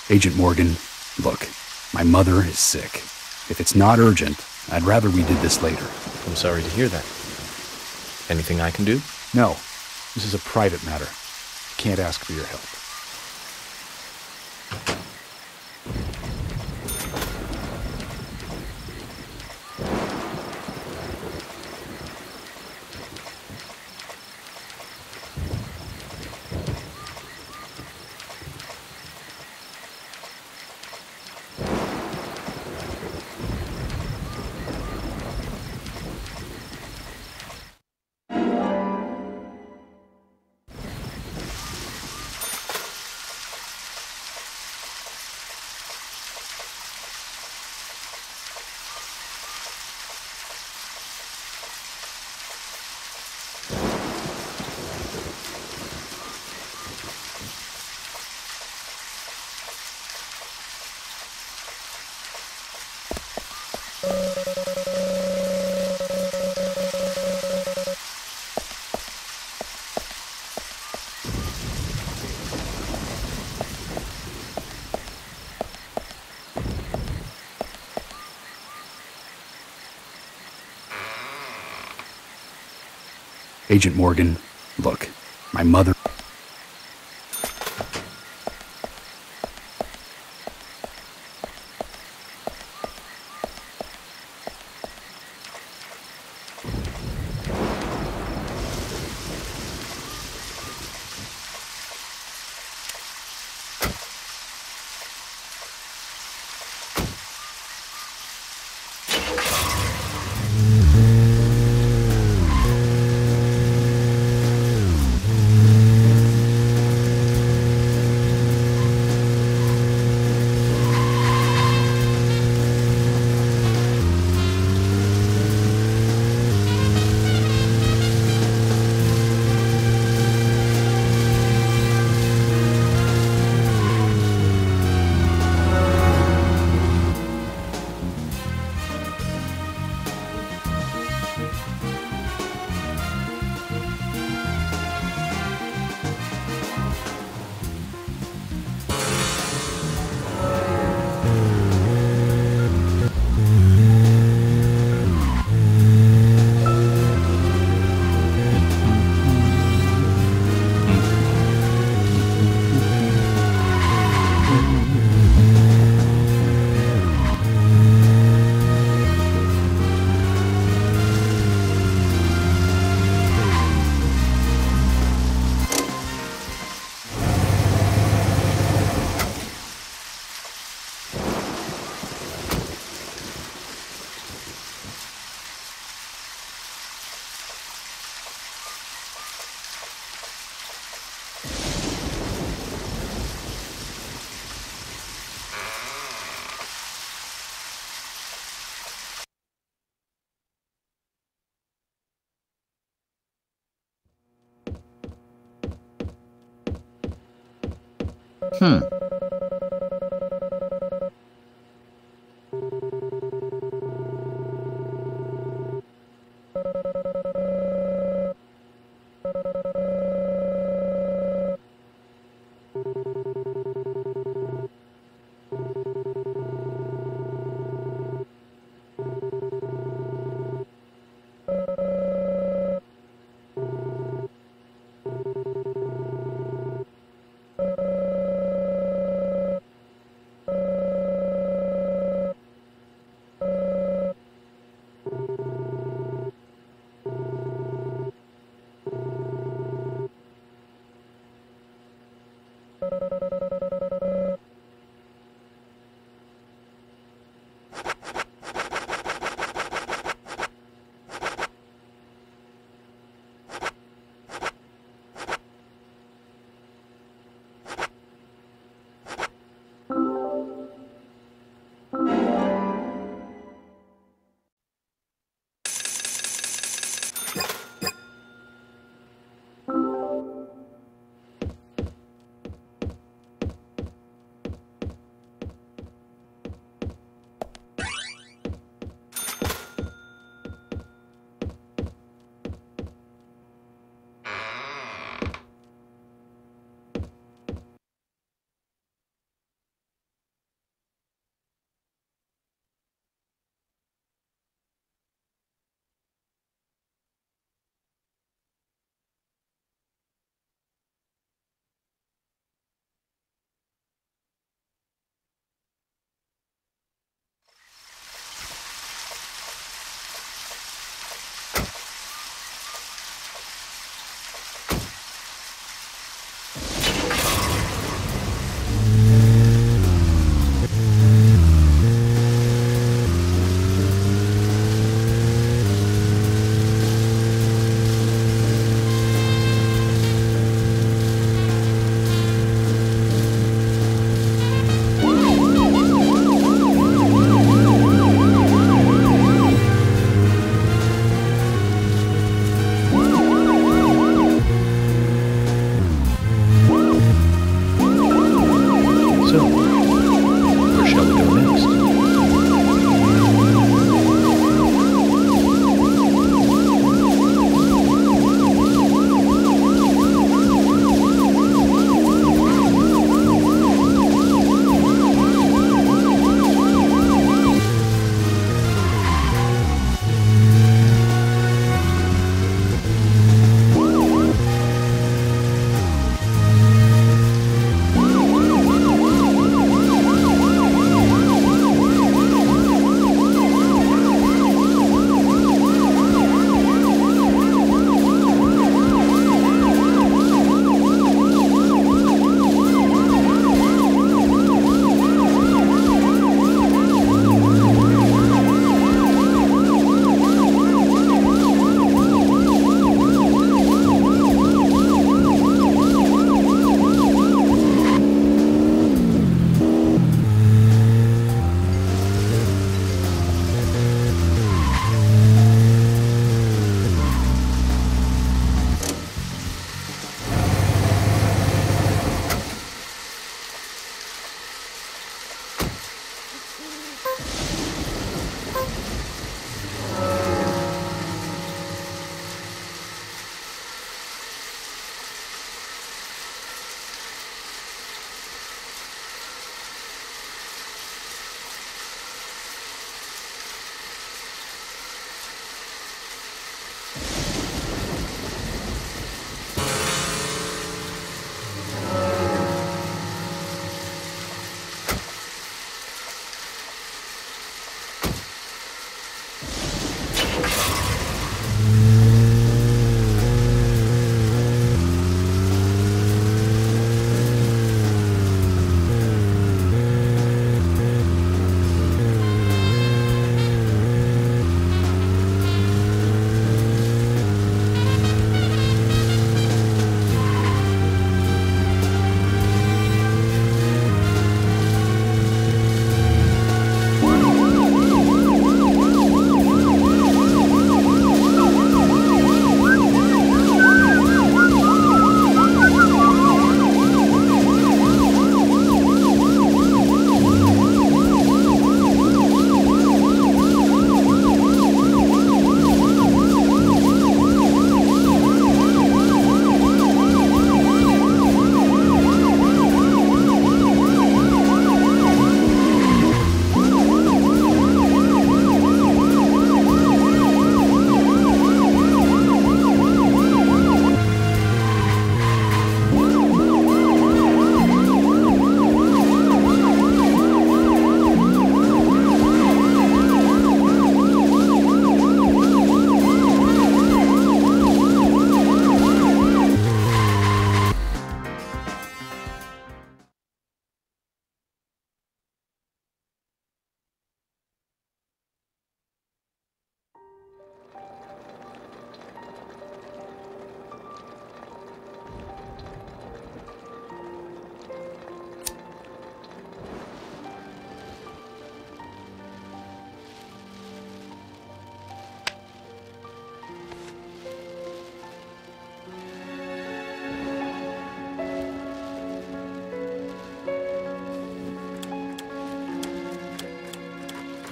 Agent Morgan, look, my mother is sick. If it's not urgent, I'd rather we did this later. I'm sorry to hear that. Anything I can do? No, this is a private matter. Can't ask for your help. Agent Morgan, look, my mother...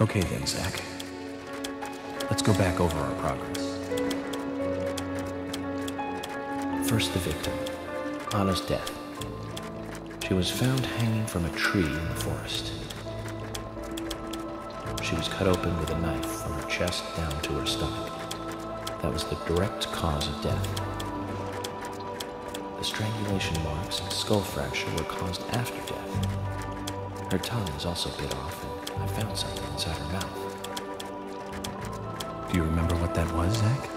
Okay then, Zach. Let's go back over our progress. First, the victim, Anna's death. She was found hanging from a tree in the forest. She was cut open with a knife from her chest down to her stomach. That was the direct cause of death. The strangulation marks and skull fracture were caused after death. Her tongue was also bit off, and I found something inside her mouth. Do you remember what that was, Zach?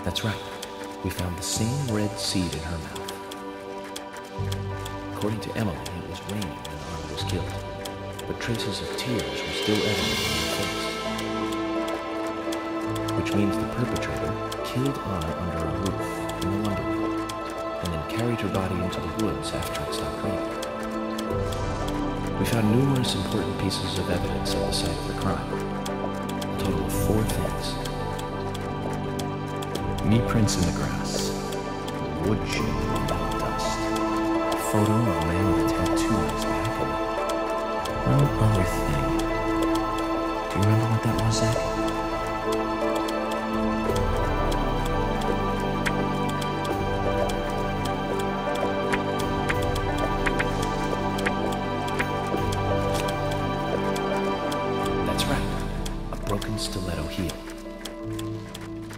That's right. We found the same red seed in her mouth. According to Emily, it was raining when Anna was killed, but traces of tears were still evident on her face. Which means the perpetrator killed Anna under a roof in the lumber mill, and then carried her body into the woods after it stopped raining. We found numerous important pieces of evidence at the site of the crime. A total of 4 things. Knee prints in the grass, wood chip in metal dust, a photo of a man with a tattoo on his back, and one other thing. Do you remember what that was, Zach? That's right, a broken stiletto heel.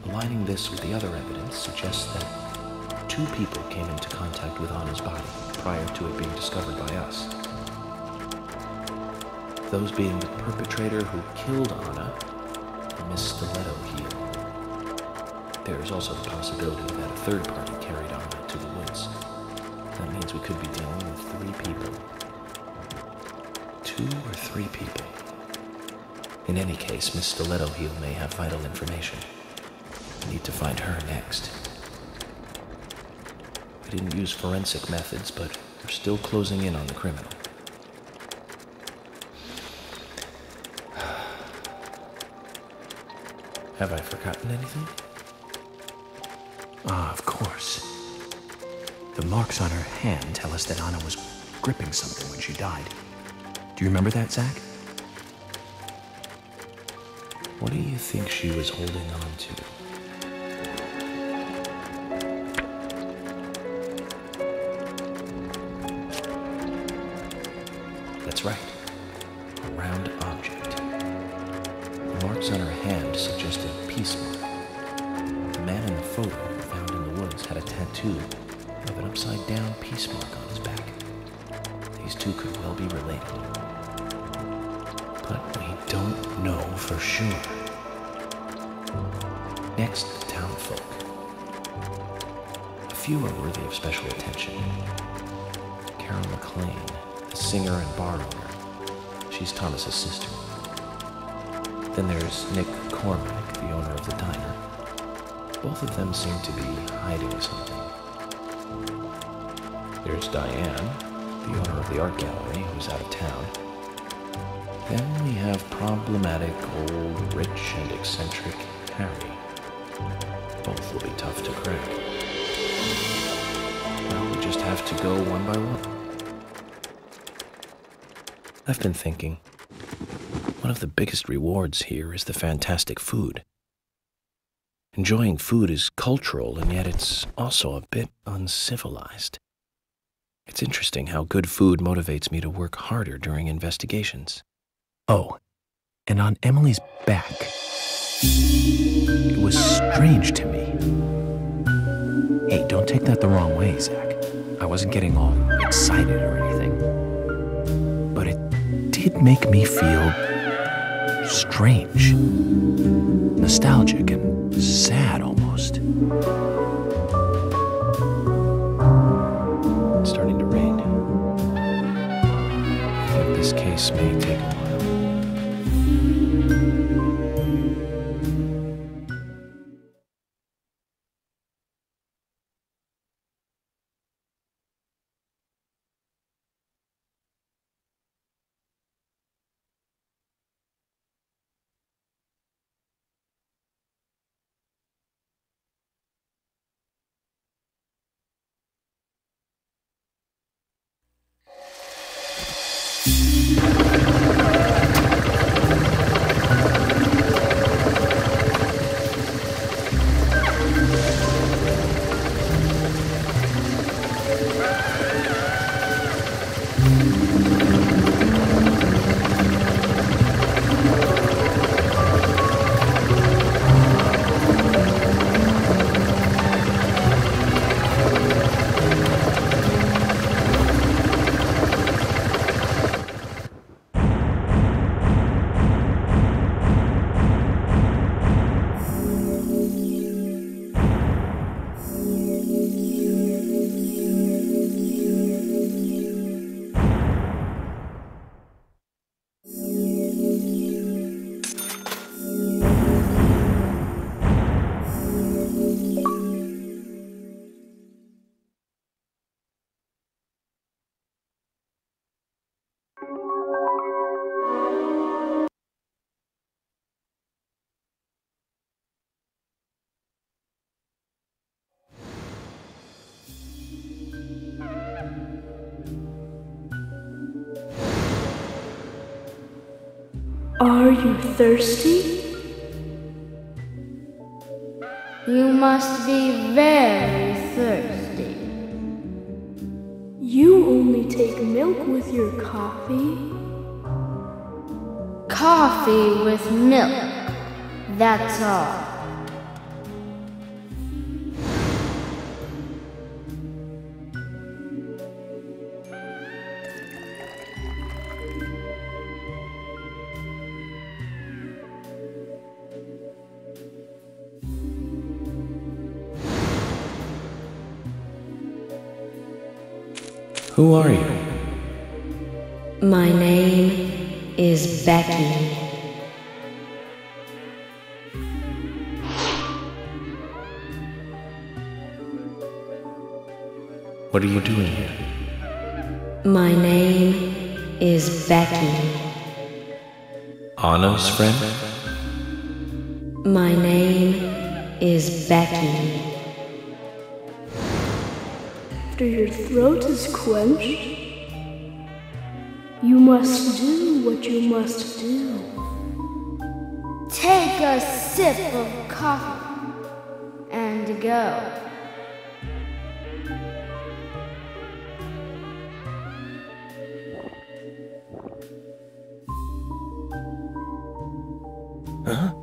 Aligning this with the other evidence suggests that 2 people came into contact with Anna's body prior to it being discovered by us. Those being the perpetrator who killed Anna and Miss Stiletto heel. There is also the possibility that a third party carried Anna to the woods. That means we could be dealing with 3 people. 2 or 3 people. In any case, Miss Stiletto heel may have vital information. We need to find her next. We didn't use forensic methods, but we're still closing in on the criminal. Have I forgotten anything? Ah, of course. The marks on her hand tell us that Anna was gripping something when she died. Do you remember that, Zach? What do you think she was holding on to? That's right. A round object. The marks on her hand suggested a peace mark. The man in the photo found in the woods had a tattoo of an upside-down peace mark on his back. These 2 could well be related. But we don't know for sure. Next, the townfolk. A few are worthy of special attention. Carol McLean, the singer and bar owner. She's Thomas's sister. Then there's Nick Cormack, the owner of the diner. Both of them seem to be hiding something. There's Diane, the owner of the art gallery, who's out of town. Then we have problematic, old, rich, and eccentric Harry. Both will be tough to crack. Well, we just have to go one by one. I've been thinking, one of the biggest rewards here is the fantastic food. Enjoying food is cultural, and yet it's also a bit uncivilized. It's interesting how good food motivates me to work harder during investigations. Oh, and on Emily's back, it was strange to me. Hey, don't take that the wrong way, Zach. I wasn't getting all excited or anything. But it did make me feel strange, nostalgic, and sad almost. It's starting to rain. I think this case may take a while. Are you thirsty? You must be very thirsty. You only take milk with your coffee? Coffee with milk, that's all. Who are you? My name is Becky. What are you doing here? My name is Becky. Anna's friend? My name is Becky. After your throat is quenched, you must do what you must do. Take a sip of coffee and go. Huh?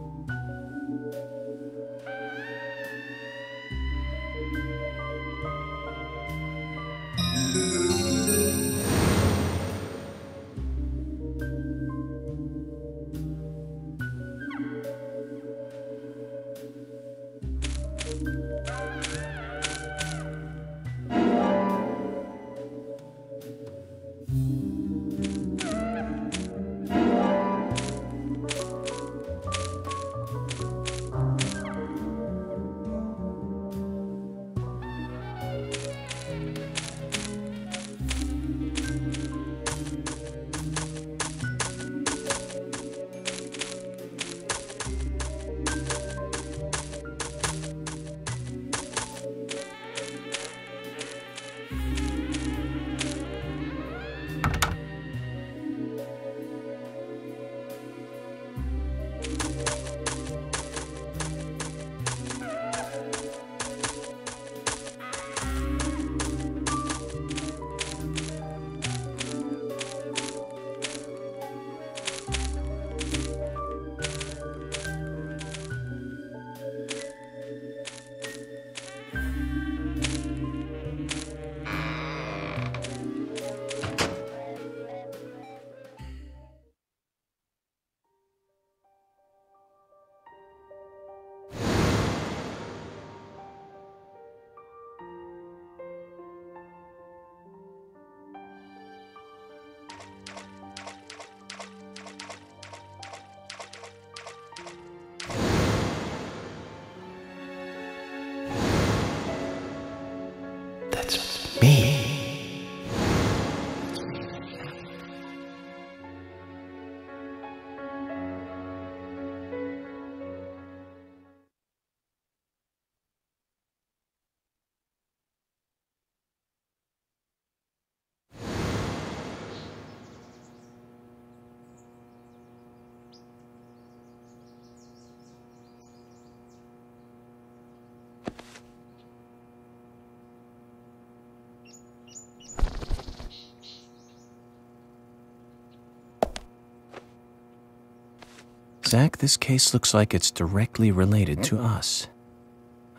Zach, this case looks like it's directly related to us.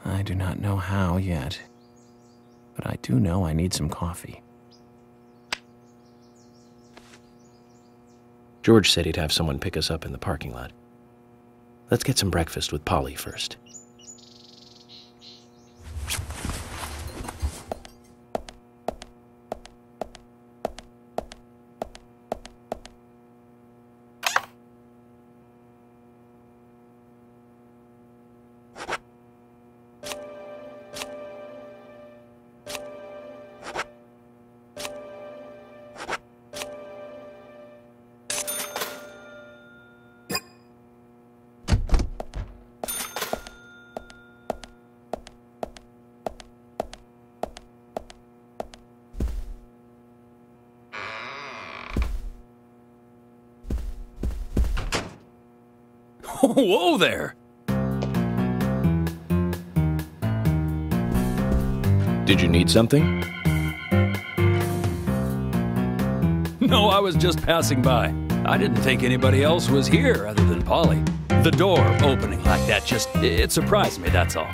I do not know how yet, but I do know I need some coffee. George said he'd have someone pick us up in the parking lot. Let's get some breakfast with Polly first. Whoa there! Did you need something? No, I was just passing by. I didn't think anybody else was here other than Polly. The door opening like that it surprised me, that's all.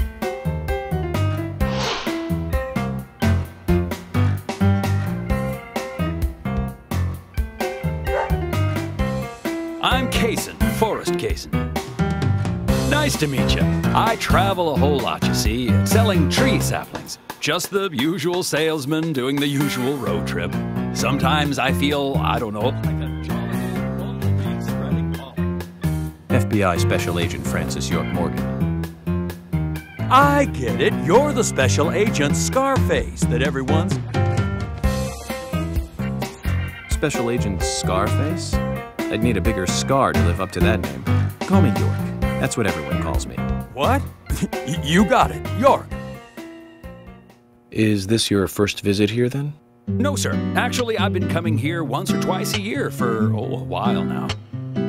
I'm Kaysen, Forrest Kaysen. Nice to meet you. I travel a whole lot, you see, selling tree saplings. Just the usual salesman doing the usual road trip. Sometimes I feel, I don't know, like a jolly old bumblebee spreading pollen. FBI Special Agent Francis York Morgan. I get it. You're the special agent Scarface that everyone's... Special Agent Scarface? I'd need a bigger scar to live up to that name. Call me York. That's what everyone calls me. What? You got it, York. Is this your first visit here, then? No, sir. Actually, I've been coming here once or twice a year for, a while now.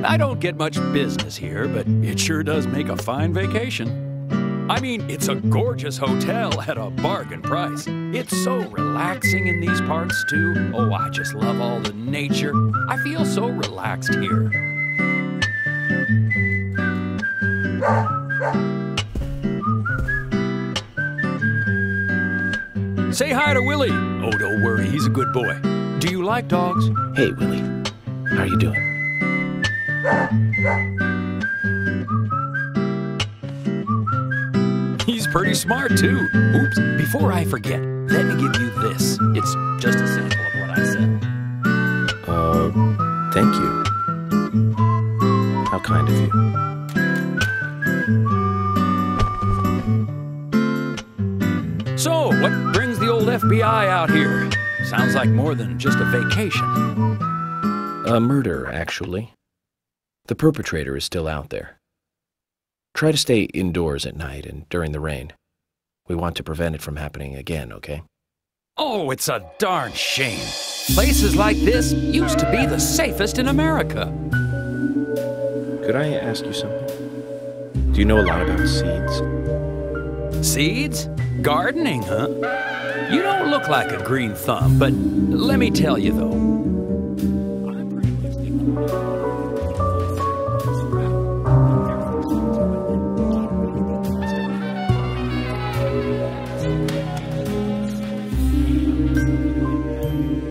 I don't get much business here, but it sure does make a fine vacation. I mean, it's a gorgeous hotel at a bargain price. It's so relaxing in these parts, too. Oh, I just love all the nature. I feel so relaxed here. Say hi to Willie. Oh, don't worry, he's a good boy. Do you like dogs? Hey, Willie. How are you doing? He's pretty smart, too. Oops, before I forget, let me give you this. It's just a sample of what I said. Thank you. How kind of you. So, what brings the old FBI out here? Sounds like more than just a vacation. A murder, actually. The perpetrator is still out there. Try to stay indoors at night and during the rain. We want to prevent it from happening again, okay? Oh, it's a darn shame. Places like this used to be the safest in America. Could I ask you something? Do you know a lot about seeds? Seeds? Gardening, huh? You don't look like a green thumb, but let me tell you, though.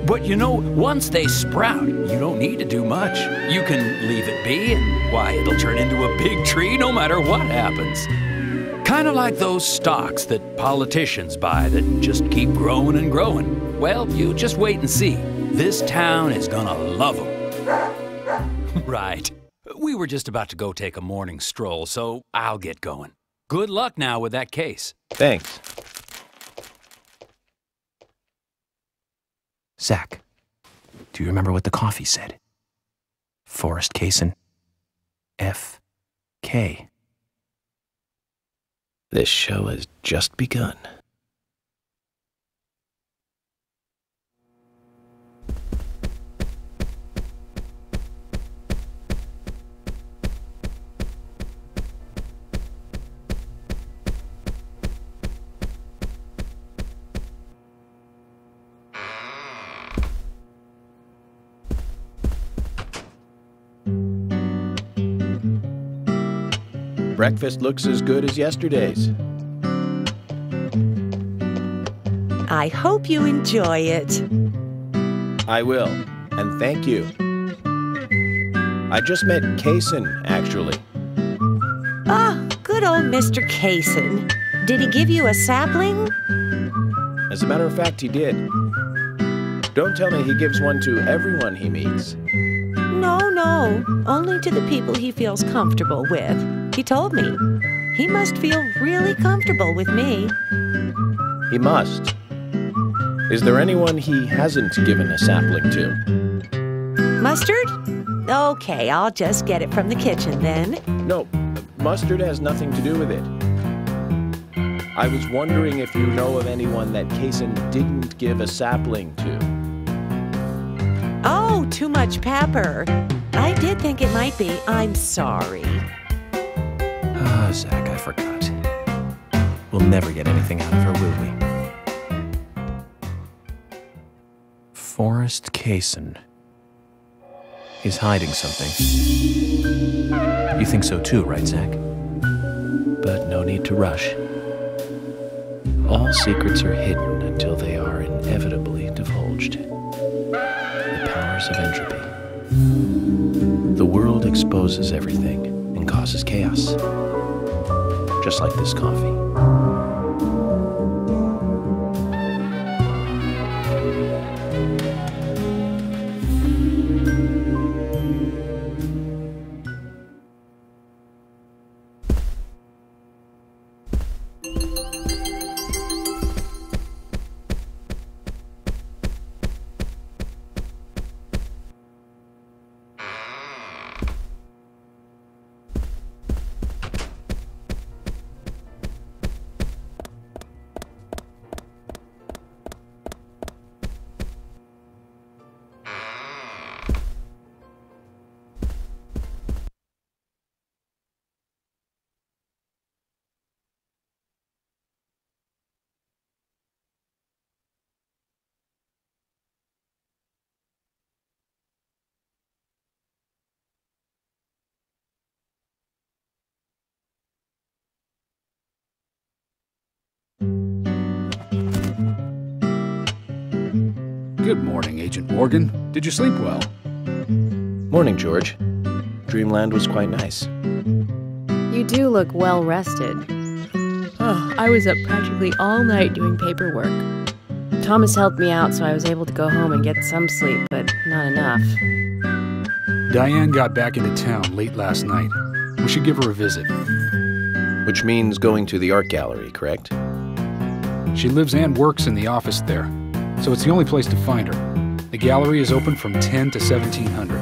But you know, once they sprout, you don't need to do much. You can leave it be, and why, it'll turn into a big tree no matter what happens. Kind of like those stocks that politicians buy that just keep growing and growing. Well, you just wait and see. This town is gonna love them. Right. We were just about to go take a morning stroll, so I'll get going. Good luck now with that case. Thanks. Zach, do you remember what the coffee said? Forrest Kaysen. F.K. This show has just begun. Breakfast looks as good as yesterday's. I hope you enjoy it. I will, and thank you. I just met Kaysen, actually. Oh, good old Mr. Kaysen. Did he give you a sapling? As a matter of fact, he did. Don't tell me he gives one to everyone he meets. No, only to the people he feels comfortable with. He told me. He must feel really comfortable with me. He must. Is there anyone he hasn't given a sapling to? Mustard? Okay, I'll just get it from the kitchen then. No, mustard has nothing to do with it. I was wondering if you know of anyone that Kaysen didn't give a sapling to. Oh, too much pepper. I did think it might be. I'm sorry. Ah, Zach, I forgot. We'll never get anything out of her, will we? Forrest Kaysen. He's hiding something. You think so too, right, Zach? But no need to rush. All secrets are hidden until they are inevitably divulged. The powers of entropy. The world exposes everything and causes chaos. Just like this coffee. Good morning, Agent Morgan. Did you sleep well? Morning, George. Dreamland was quite nice. You do look well rested. Oh, I was up practically all night doing paperwork. Thomas helped me out, so I was able to go home and get some sleep, but not enough. Diane got back into town late last night. We should give her a visit. Which means going to the art gallery, correct? She lives and works in the office there, so it's the only place to find her. The gallery is open from 10 to 1700.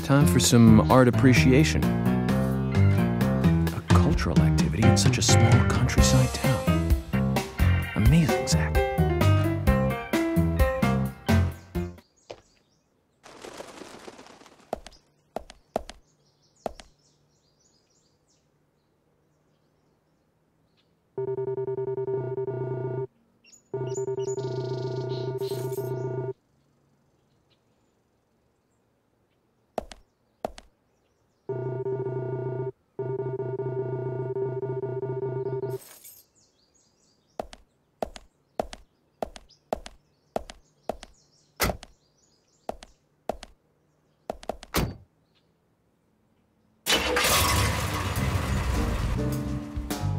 Time for some art appreciation. A cultural activity in such a small countryside town. Amazing, Zach.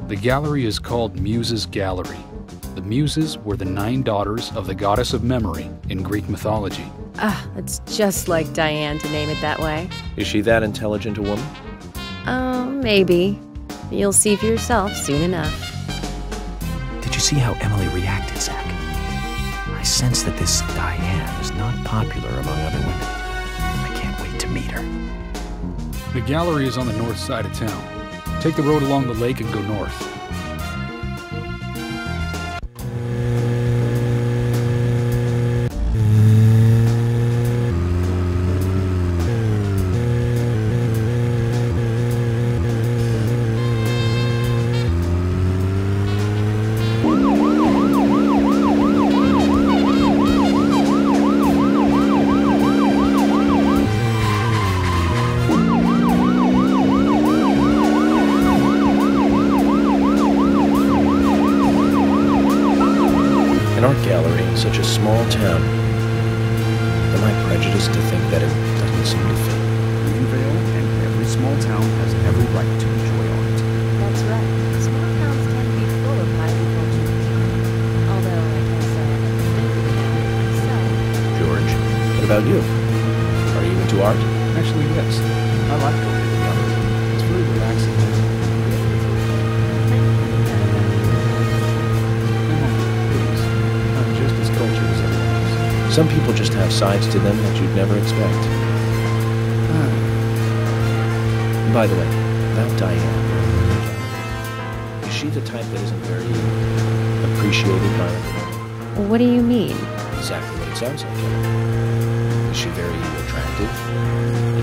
The gallery is called Muses Gallery. The Muses were the 9 daughters of the goddess of memory in Greek mythology. Ah, it's just like Diane to name it that way. Is she that intelligent a woman? Maybe. You'll see for yourself soon enough. Did you see how Emily reacted, Zach? I sense that this Diane is not popular among other women. I can't wait to meet her. The gallery is on the north side of town. Take the road along the lake and go north. art gallery in such a small town. Am I prejudiced to think that it doesn't seem to fit? Greenvale and every small town has every right to enjoy art. That's right. Small towns tend to be full of highly cultured people. Although, I guess I haven't been to the gallery myself. George, what about you? Are you into art? Actually, yes. I like going to the gallery. It's very relaxing. Please, I'm just as cultured as everyone else. Some people just have sides to them that you'd never expect. By the way, about Diane, is she the type that isn't very appreciated by everyone? What do you mean? Exactly what it sounds like. Is she very attractive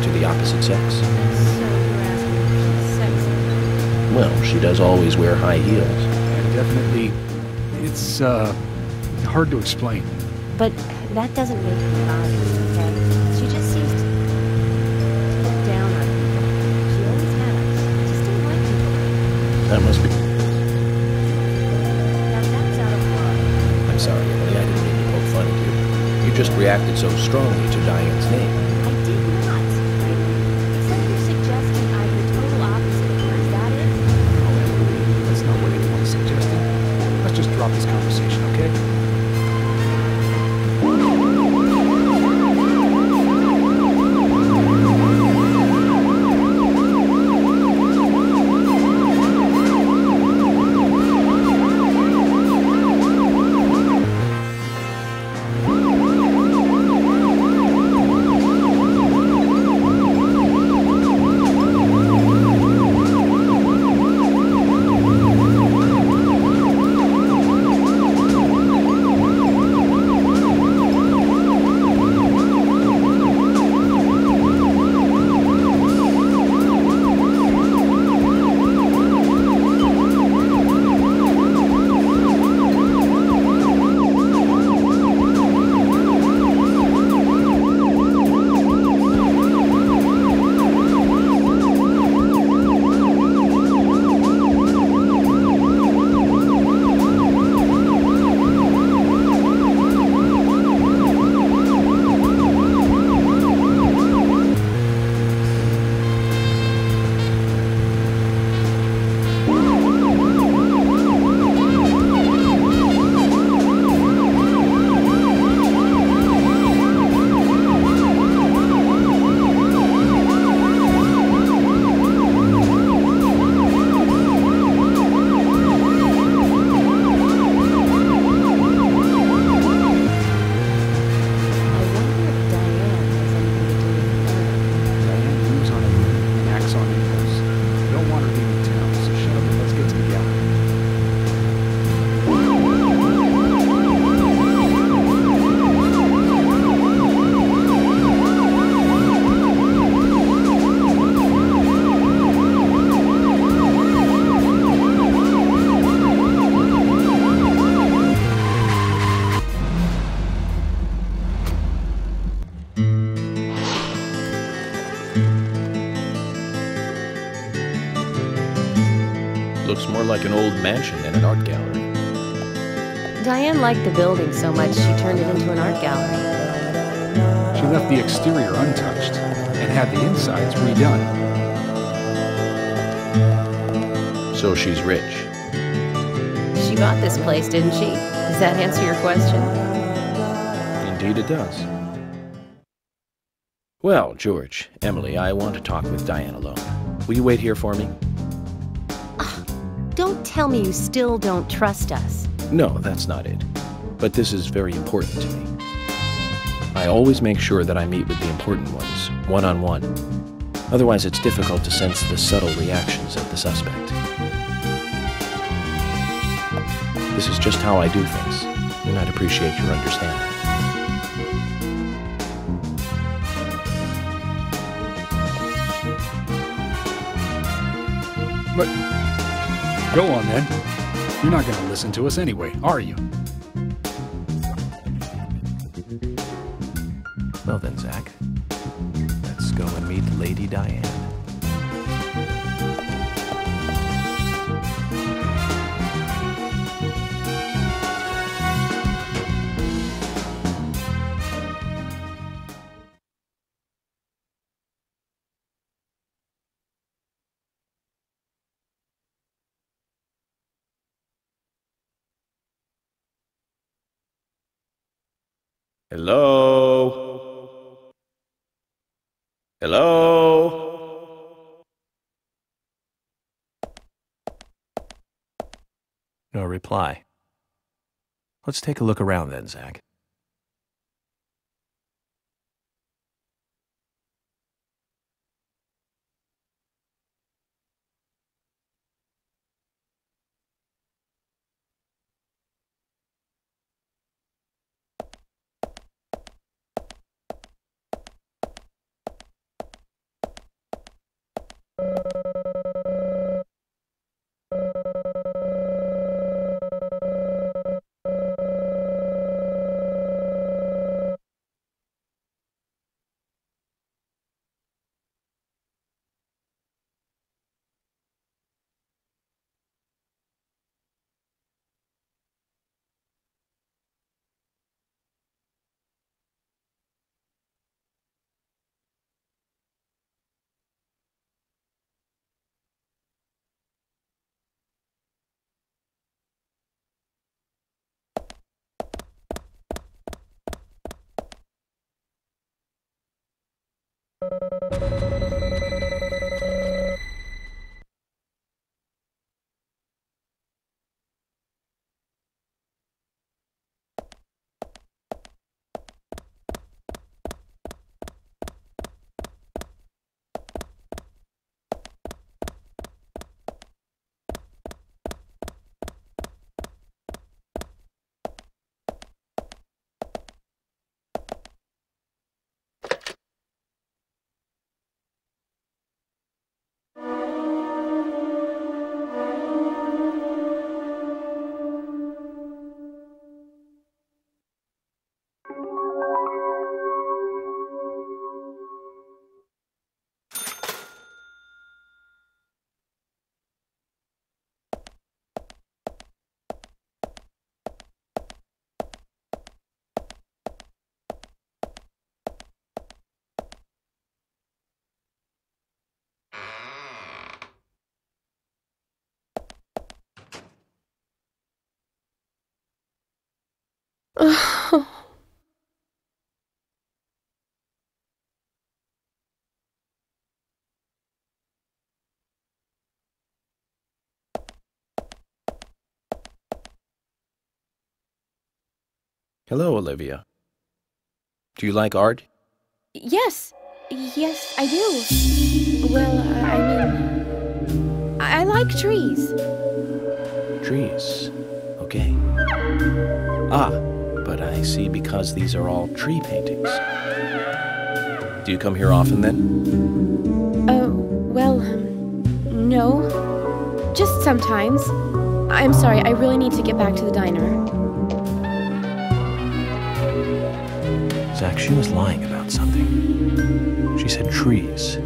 to the opposite sex? So you're asking if she's sexy? Well, she does always wear high heels. And definitely, it's hard to explain. But that doesn't make me biased, okay? She just seems to look down on people. She always has. I just don't like people. That must be... Now that's out of line. I'm sorry, Emily, I didn't mean to poke fun at you. You just reacted so strongly to Diane's name. I did not. It's like you're suggesting I'm the total opposite of her. Is that it? Oh, Emily, that's not what anyone's suggesting. Let's just drop this conversation, okay? Looks more like an old mansion than an art gallery. Diane liked the building so much she turned it into an art gallery. She left the exterior untouched and had the insides redone. So she's rich. She bought this place, didn't she? Does that answer your question? Indeed it does. Well, George, Emily, I want to talk with Diane alone. Will you wait here for me? Don't tell me you still don't trust us. No, that's not it. But this is very important to me. I always make sure that I meet with the important ones, one-on-one. Otherwise, it's difficult to sense the subtle reactions of the suspect. This is just how I do things, and I'd appreciate your understanding. But go on then. You're not going to listen to us anyway, are you? Well then, Zach, let's go and meet Lady Diane. Hello? Hello? No reply. Let's take a look around then, Zach. Oh. Hello, Olivia. Do you like art? Yes. Yes, I do. Well, I mean, I like trees. Trees. Okay. Ah, but I see because these are all tree paintings. Do you come here often then? Well, no. Just sometimes. I'm sorry, I really need to get back to the diner. Zach, she was lying about something. She said trees,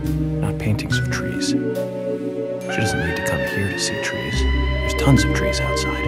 not paintings of trees. She doesn't need to come here to see trees. There's tons of trees outside.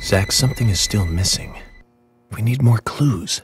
Zach, something is still missing. We need more clues.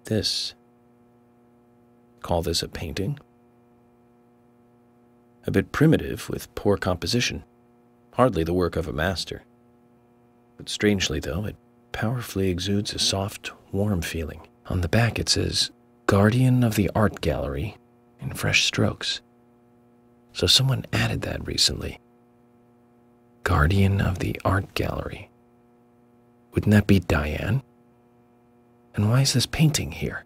This. Call this a painting? A bit primitive with poor composition. Hardly the work of a master. But strangely, though, it powerfully exudes a soft, warm feeling. On the back it says, Guardian of the Art Gallery, in fresh strokes. So someone added that recently. Guardian of the Art Gallery. Wouldn't that be Diane? And why is this painting here?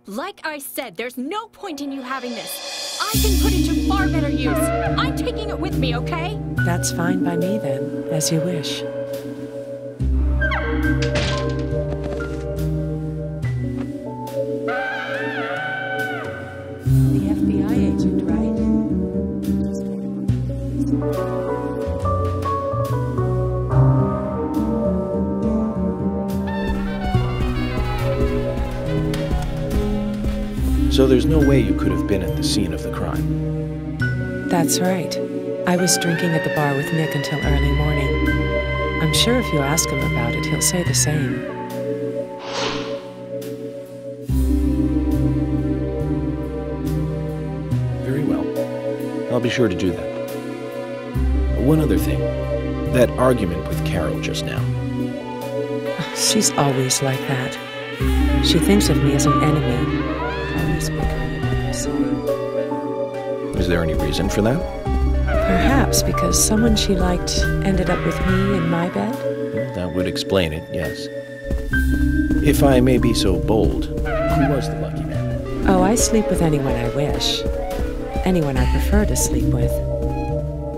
Like I said, there's no point in you having this. I can put it to far better use. I'm taking it with me, okay? That's fine by me then, as you wish. The FBI agent, right? So there's no way you could have been at the scene of the crime. That's right. I was drinking at the bar with Nick until early morning. I'm sure if you ask him about it, he'll say the same. Very well. I'll be sure to do that. One other thing. That argument with Carol just now. She's always like that. She thinks of me as an enemy. Always bickering at what I say. Is there any reason for that? Perhaps because someone she liked ended up with me in my bed? Well, that would explain it, yes. If I may be so bold, who was the lucky man? Oh, I sleep with anyone I wish. Anyone I prefer to sleep with.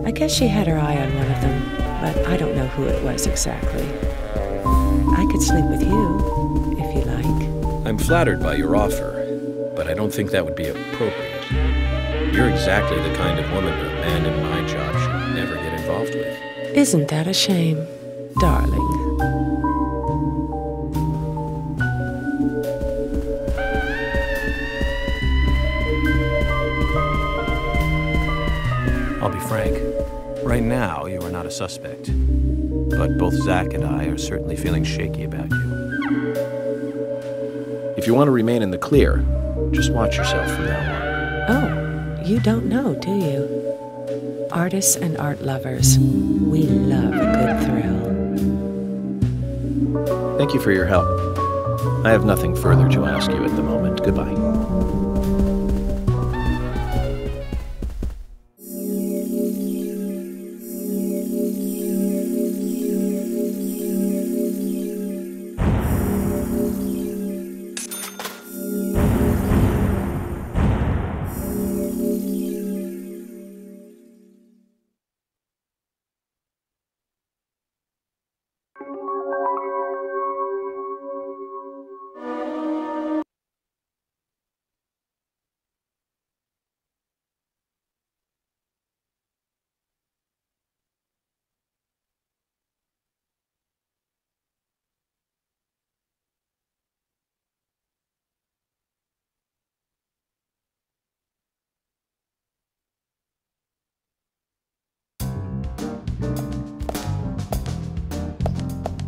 I guess she had her eye on one of them, but I don't know who it was exactly. I could sleep with you, if you like. I'm flattered by your offer, but I don't think that would be appropriate. You're exactly the kind of woman a man in my job should never get involved with. Isn't that a shame, darling? I'll be frank. Right now, you are not a suspect. But both Zach and I are certainly feeling shaky about you. If you want to remain in the clear, just watch yourself from now on. Oh, you don't know, do you? Artists and art lovers, we love a good thrill. Thank you for your help. I have nothing further to ask you at the moment. Goodbye.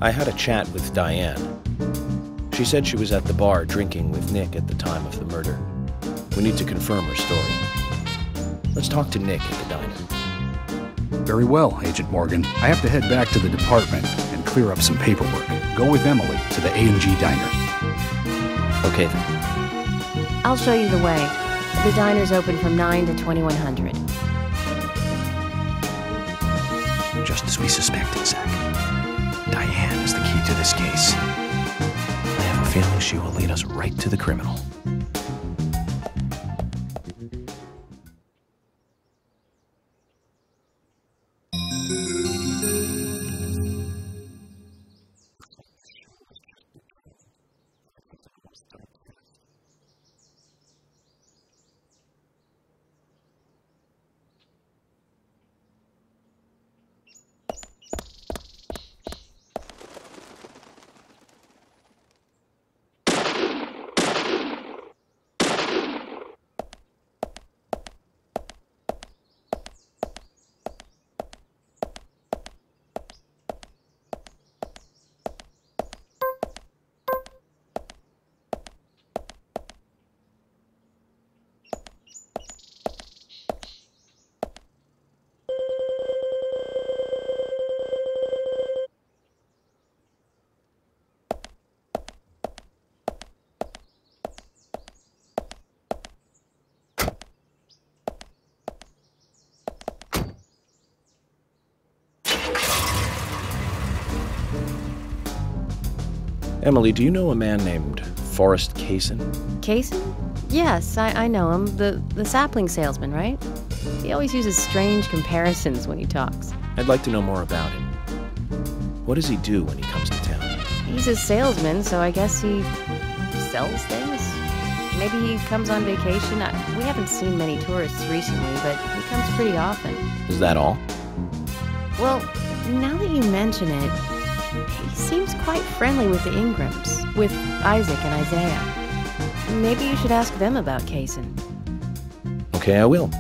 I had a chat with Diane. She said she was at the bar drinking with Nick at the time of the murder. We need to confirm her story. Let's talk to Nick at the diner. Very well, Agent Morgan. I have to head back to the department and clear up some paperwork. Go with Emily to the A&G diner. Okay, then. I'll show you the way. The diner's open from 9 to 2100. Just as we suspected, Zach. Diane is the key to this case. I have a feeling she will lead us right to the criminal. Emily, do you know a man named Forrest Kaysen? Kaysen? Yes, I know him. The sapling salesman, right? He always uses strange comparisons when he talks. I'd like to know more about him. What does he do when he comes to town? He's a salesman, so I guess he sells things? Maybe he comes on vacation. We haven't seen many tourists recently, but he comes pretty often. Is that all? Well, now that you mention it, he seems quite friendly with the Ingrams, with Isaac and Isaiah. Maybe you should ask them about Kaysen. Okay, I will.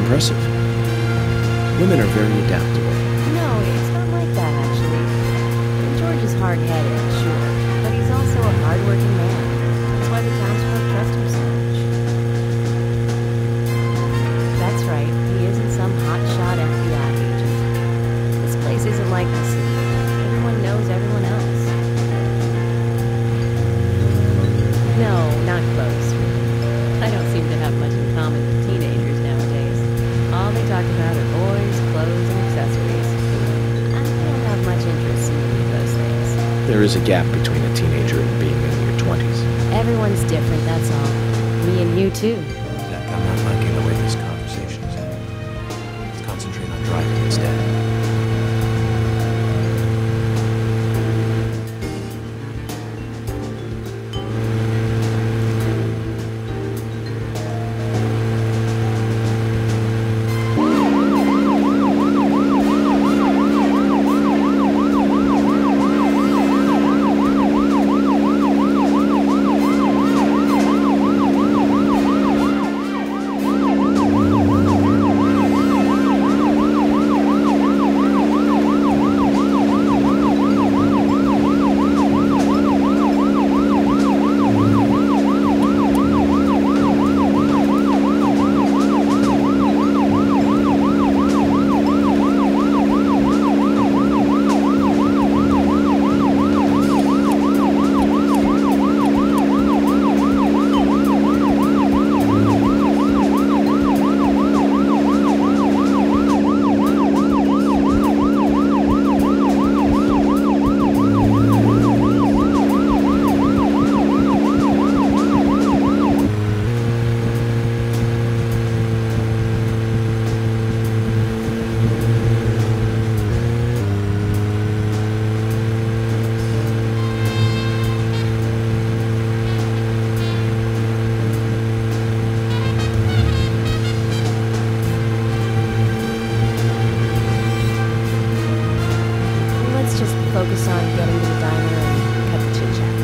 Impressive. Women are very adaptable. No, it's not like that, actually. George is hard-headed, sure, but he's also a hard-working man. That's why the townsfolk trust him so much. That's right, he isn't some hotshot FBI agent. This place isn't like the city. Everyone knows everyone else. No, not close. I don't seem to have much in common with teenagers nowadays. All they talk about are boys, clothes, and accessories. I don't have much interest in any of those things. There is a gap between a teenager and being in your 20s. Everyone's different, that's all. Me and you, too. Zach, I'm not liking the way this conversation is heading. Let's concentrate on driving instead. Focus on getting to the diner and cut the chit-chat.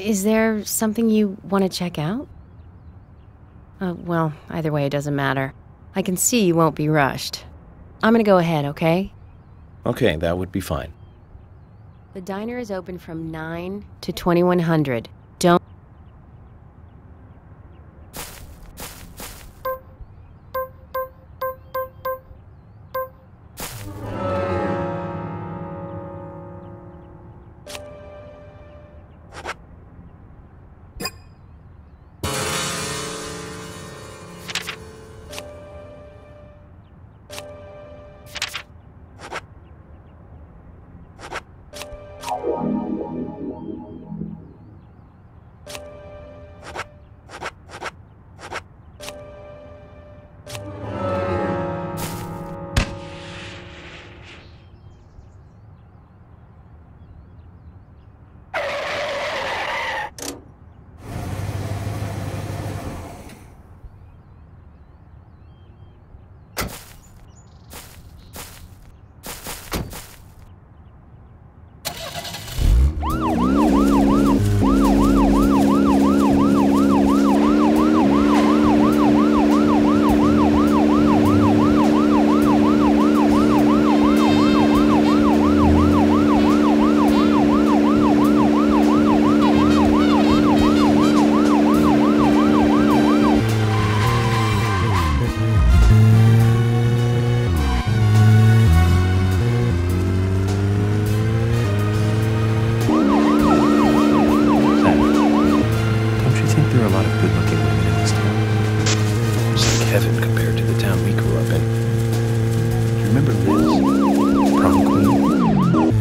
Is there something you want to check out? Well, either way, it doesn't matter. I can see you won't be rushed. I'm gonna go ahead, okay? Okay, that would be fine. The diner is open from 9 to 2100. Don't...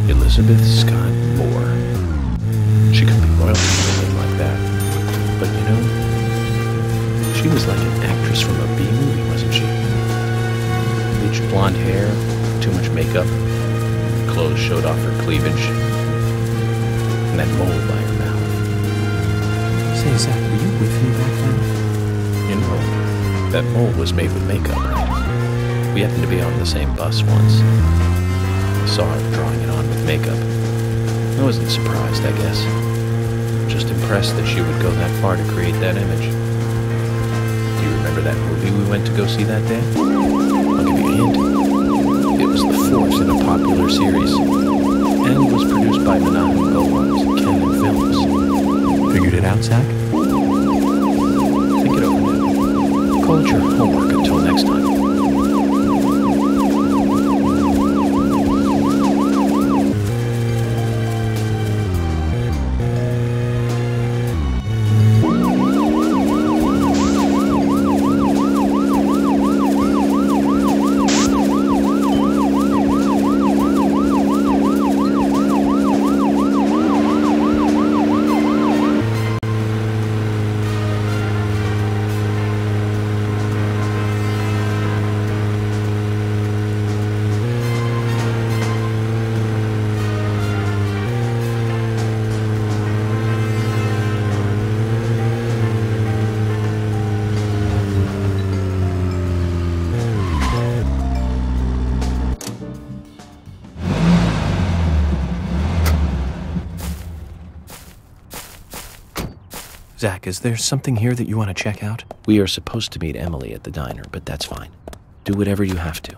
Elizabeth Scott Moore. She could be royalty with a name like that. But you know, she was like an actress from a B-movie, wasn't she? Bleached blonde hair, too much makeup, clothes showed off her cleavage, and that mole by her mouth. Say, Zach, were you with me back then? You know, that mole was made with makeup, right? We happened to be on the same bus once. I saw her drawing it on with makeup. I wasn't surprised, I guess. Just impressed that she would go that far to create that image. Do you remember that movie we went to go see that day? I'll give you a hint. It was the fourth in a popular series, and was produced by Monaco Goldwyn's Canon Films. Figured it out, Zach? Think it over now. Call it your homework until next time. Zach, is there something here that you want to check out? We are supposed to meet Emily at the diner, but that's fine. Do whatever you have to.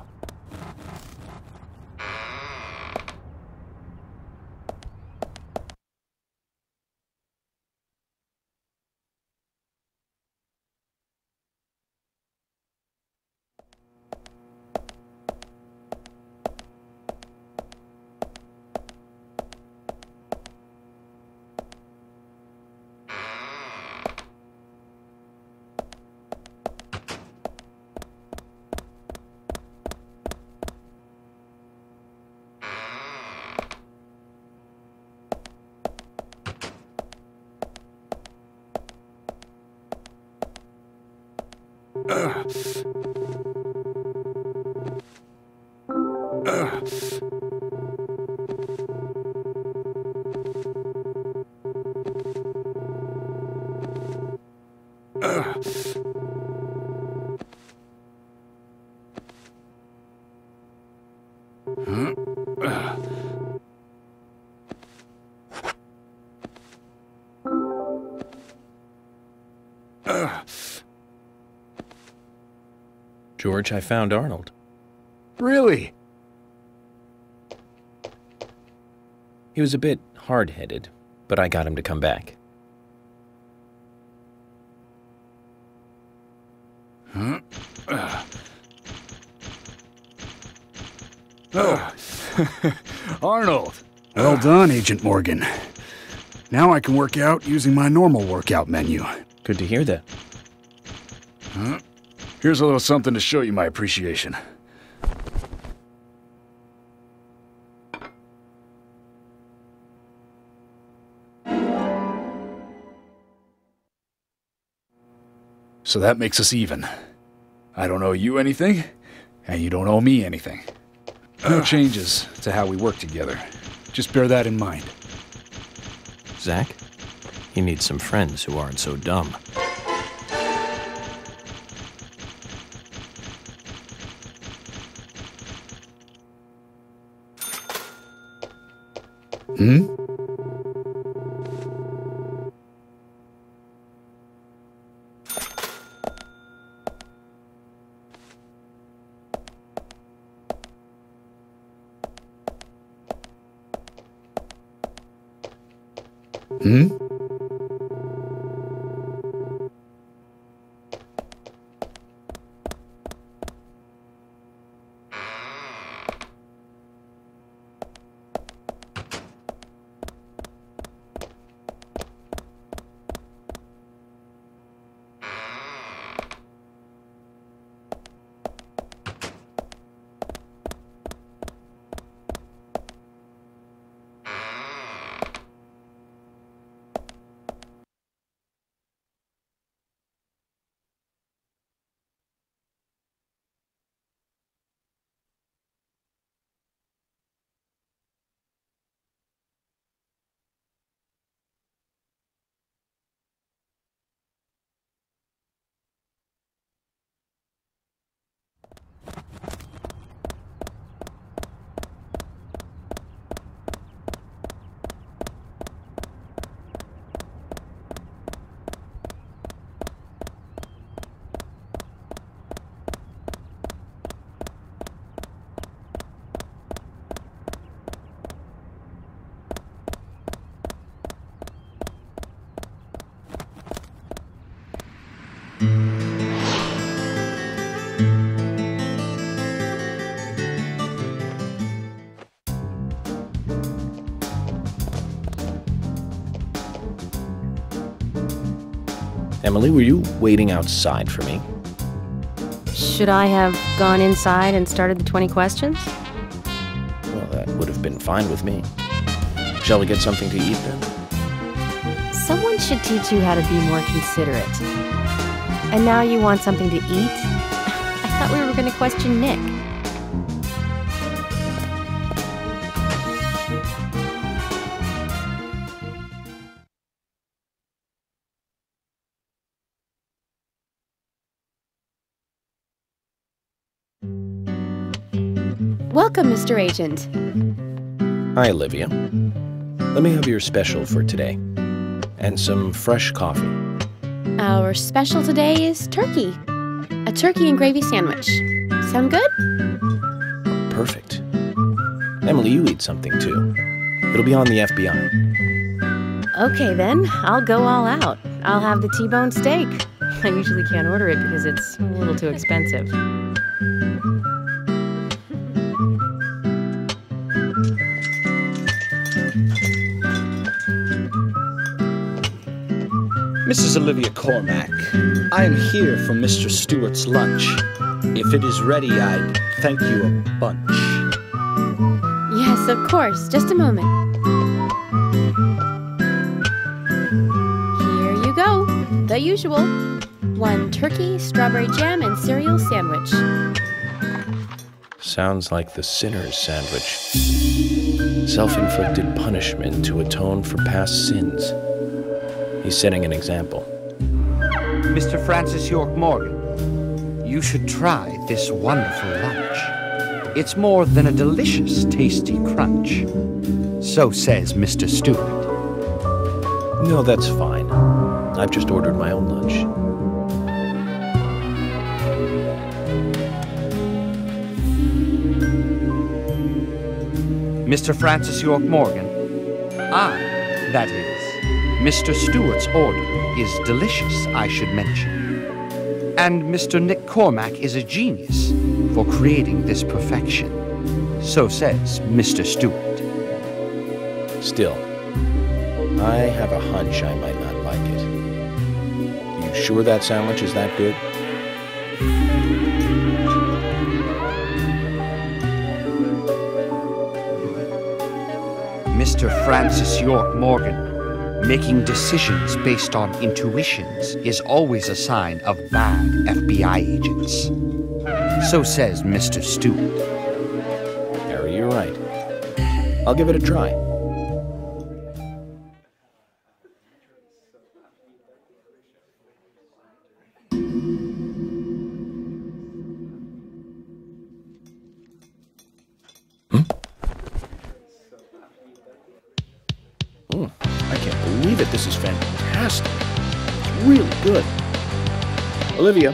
George, I found Arnold. Really? He was a bit hard-headed, but I got him to come back. Huh? Arnold! Well done, Agent Morgan. Now I can work out using my normal workout menu. Good to hear that. Huh? Here's a little something to show you my appreciation. So that makes us even. I don't owe you anything, and you don't owe me anything. No changes to how we work together. Just bear that in mind. Zach, he needs some friends who aren't so dumb. Hmm? Hmm? Emily, were you waiting outside for me? Should I have gone inside and started the 20 questions? Well, that would have been fine with me. Shall we get something to eat then? Someone should teach you how to be more considerate. And now you want something to eat? I thought we were going to question Nick. Welcome, Mr. Agent. Hi, Olivia. Let me have your special for today. And some fresh coffee. Our special today is turkey. A turkey and gravy sandwich. Sound good? Perfect. Emily, you eat something too. It'll be on the FBI. Okay then, I'll go all out. I'll have the T-bone steak. I usually can't order it because it's a little too expensive. Mrs. Olivia Cormack, I am here for Mr. Stewart's lunch. If it is ready, I'd thank you a bunch. Yes, of course. Just a moment. Here you go. The usual. 1 turkey, strawberry jam, and cereal sandwich. Sounds like the sinner's sandwich. Self-inflicted punishment to atone for past sins. He's setting an example. Mr. Francis York Morgan, you should try this wonderful lunch. It's more than a delicious, tasty crunch. So says Mr. Stewart. No, that's fine. I've just ordered my own lunch. Mr. Francis York Morgan? That is, Mr. Stewart's order is delicious, I should mention. And Mr. Nick Cormack is a genius for creating this perfection. So says Mr. Stewart. Still, I have a hunch I might not like it. You sure that sandwich is that good? Mr. Francis York Morgan, making decisions based on intuitions is always a sign of bad FBI agents. So says Mr. Stewart. Harry, you're right. I'll give it a try. I can't believe it. This is fantastic. It's really good. Olivia,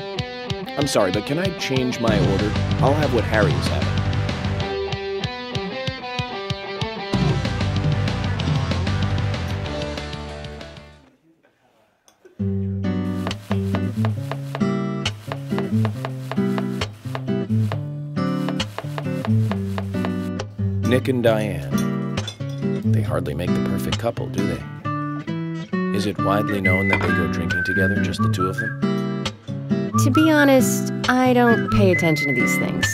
I'm sorry, but can I change my order? I'll have what Harry is having. Nick and Diane. They hardly make the perfect couple, do they? Is it widely known that they go drinking together, just the two of them? To be honest, I don't pay attention to these things.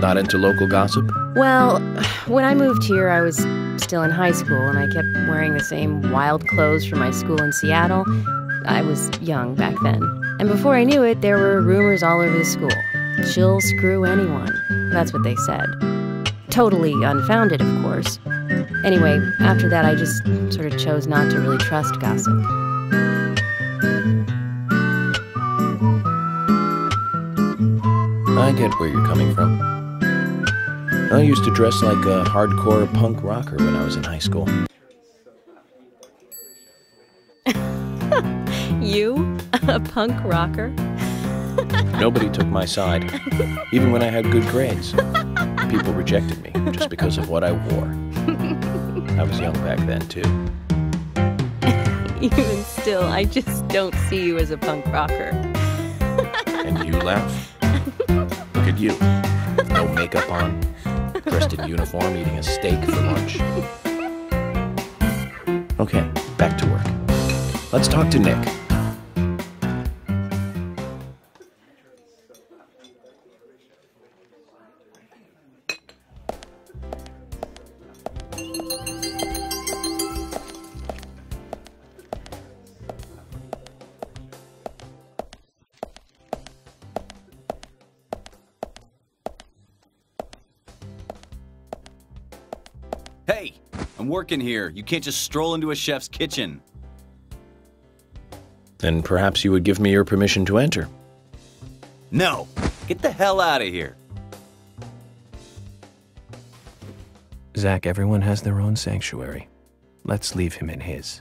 Not into local gossip? Well, when I moved here, I was still in high school, and I kept wearing the same wild clothes from my school in Seattle. I was young back then. And before I knew it, there were rumors all over the school. She'll screw anyone. That's what they said. Totally unfounded, of course. Anyway, after that, I just sort of chose not to really trust gossip. I get where you're coming from. I used to dress like a hardcore punk rocker when I was in high school. You? A punk rocker? Nobody took my side, even when I had good grades. People rejected me just because of what I wore. I was young back then, too. Even still, I just don't see you as a punk rocker. And you laugh? Look at you. No makeup on, dressed in uniform, eating a steak for lunch. Okay, back to work. Let's talk to Nick. Hey, I'm working here. You can't just stroll into a chef's kitchen. Then perhaps you would give me your permission to enter. No, get the hell out of here. Zach, everyone has their own sanctuary. Let's leave him in his.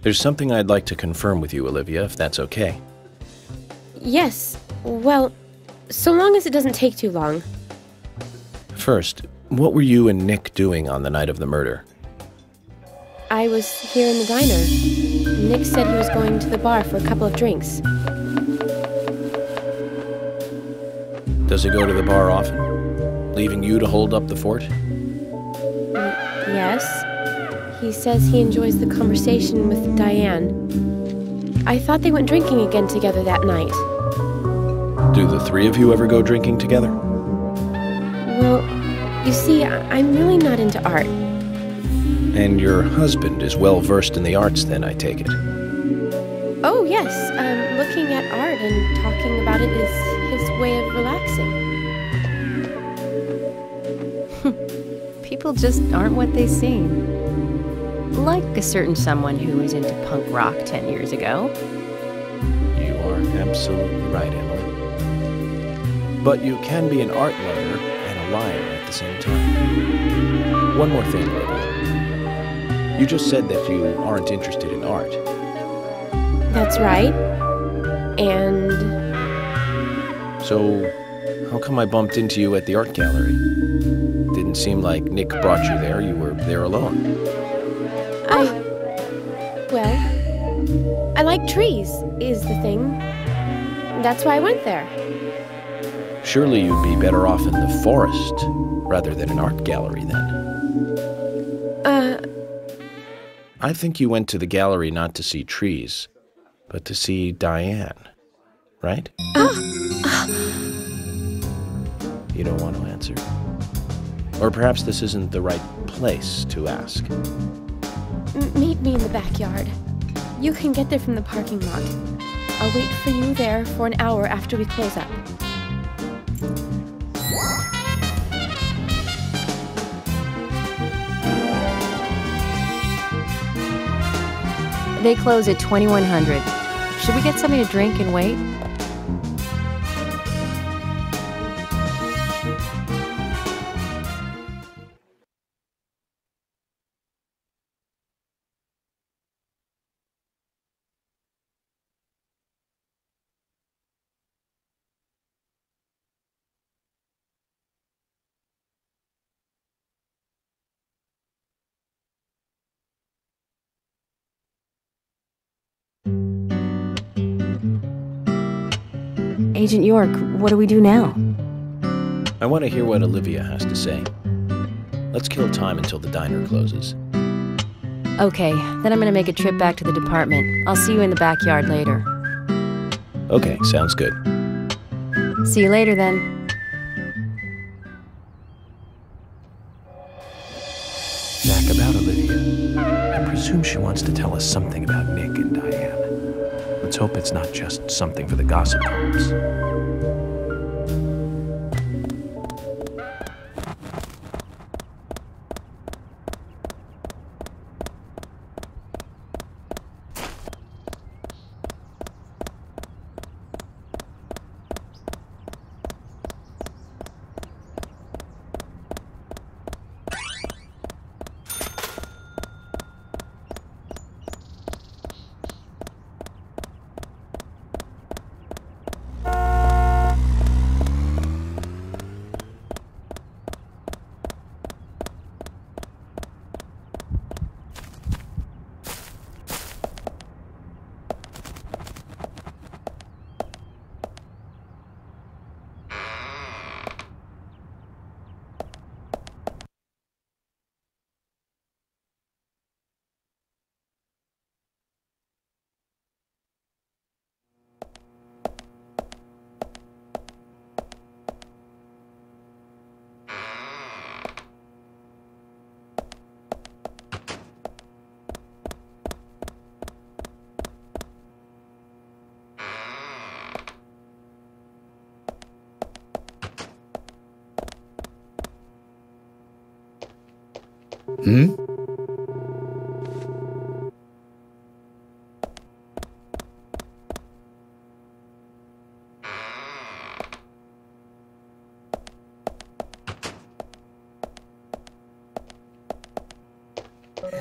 There's something I'd like to confirm with you, Olivia, if that's okay. Yes, well, so long as it doesn't take too long. First, what were you and Nick doing on the night of the murder? I was here in the diner. Nick said he was going to the bar for a couple of drinks. Does he go to the bar often, leaving you to hold up the fort? Yes. He says he enjoys the conversation with Diane. I thought they went drinking again together that night. Do the three of you ever go drinking together? Well, you see, I'm really not into art. And your husband is well versed in the arts then, I take it? Oh, yes. Looking at art and talking about it is his way of relaxing. People just aren't what they seem. Like a certain someone who was into punk rock 10 years ago. You are absolutely right, Emily. But you can be an art lover and a liar at the same time. One more thing, Olivia. You just said that you aren't interested in art. That's right. And... So, how come I bumped into you at the art gallery? Didn't seem like Nick brought you there. You were there alone. Well, I like trees, is the thing. That's why I went there. Surely you'd be better off in the forest rather than an art gallery then. I think you went to the gallery not to see trees, but to see Diane, right? You don't want to answer. Or perhaps this isn't the right place to ask. Meet me in the backyard. You can get there from the parking lot. I'll wait for you there for an hour after we close up. They close at 2100. Should we get something to drink and wait? Agent York, what do we do now? I want to hear what Olivia has to say. Let's kill time until the diner closes. Okay, then I'm gonna make a trip back to the department. I'll see you in the backyard later. Okay, sounds good. See you later then. Zach, about Olivia. I presume she wants to tell us something about Nick and Diane. Let's hope it's not just something for the gossip columns.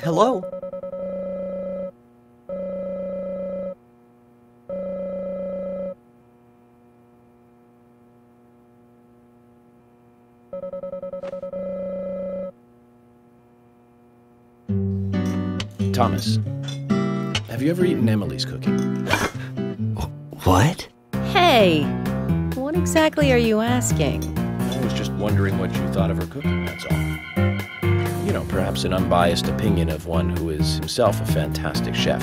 Hello? Thomas, have you ever eaten Emily's cooking? What? Hey, what exactly are you asking? I was just wondering what you thought of her cooking, that's all. You know, perhaps an unbiased opinion of one who is himself a fantastic chef.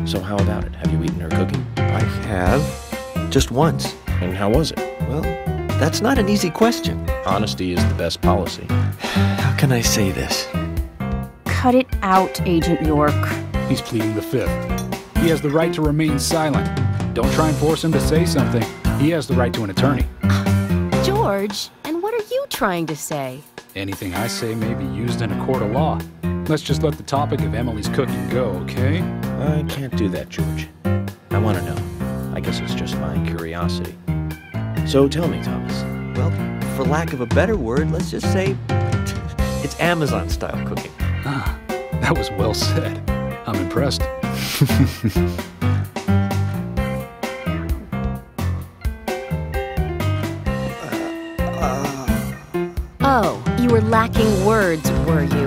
So how about it? Have you eaten her cooking? I have. Just once. And how was it? Well, that's not an easy question. Honesty is the best policy. How can I say this? Cut it out, Agent York. He's pleading the fifth. He has the right to remain silent. Don't try and force him to say something. He has the right to an attorney. George, and what are you trying to say? Anything I say may be used in a court of law. Let's just let the topic of Emily's cooking go, okay? I can't do that, George. I want to know. I guess it's just my curiosity. So tell me, Thomas. Well, for lack of a better word, let's just say it's Amazon-style cooking. Ah, that was well said. I'm impressed. Oh, you were lacking words, were you?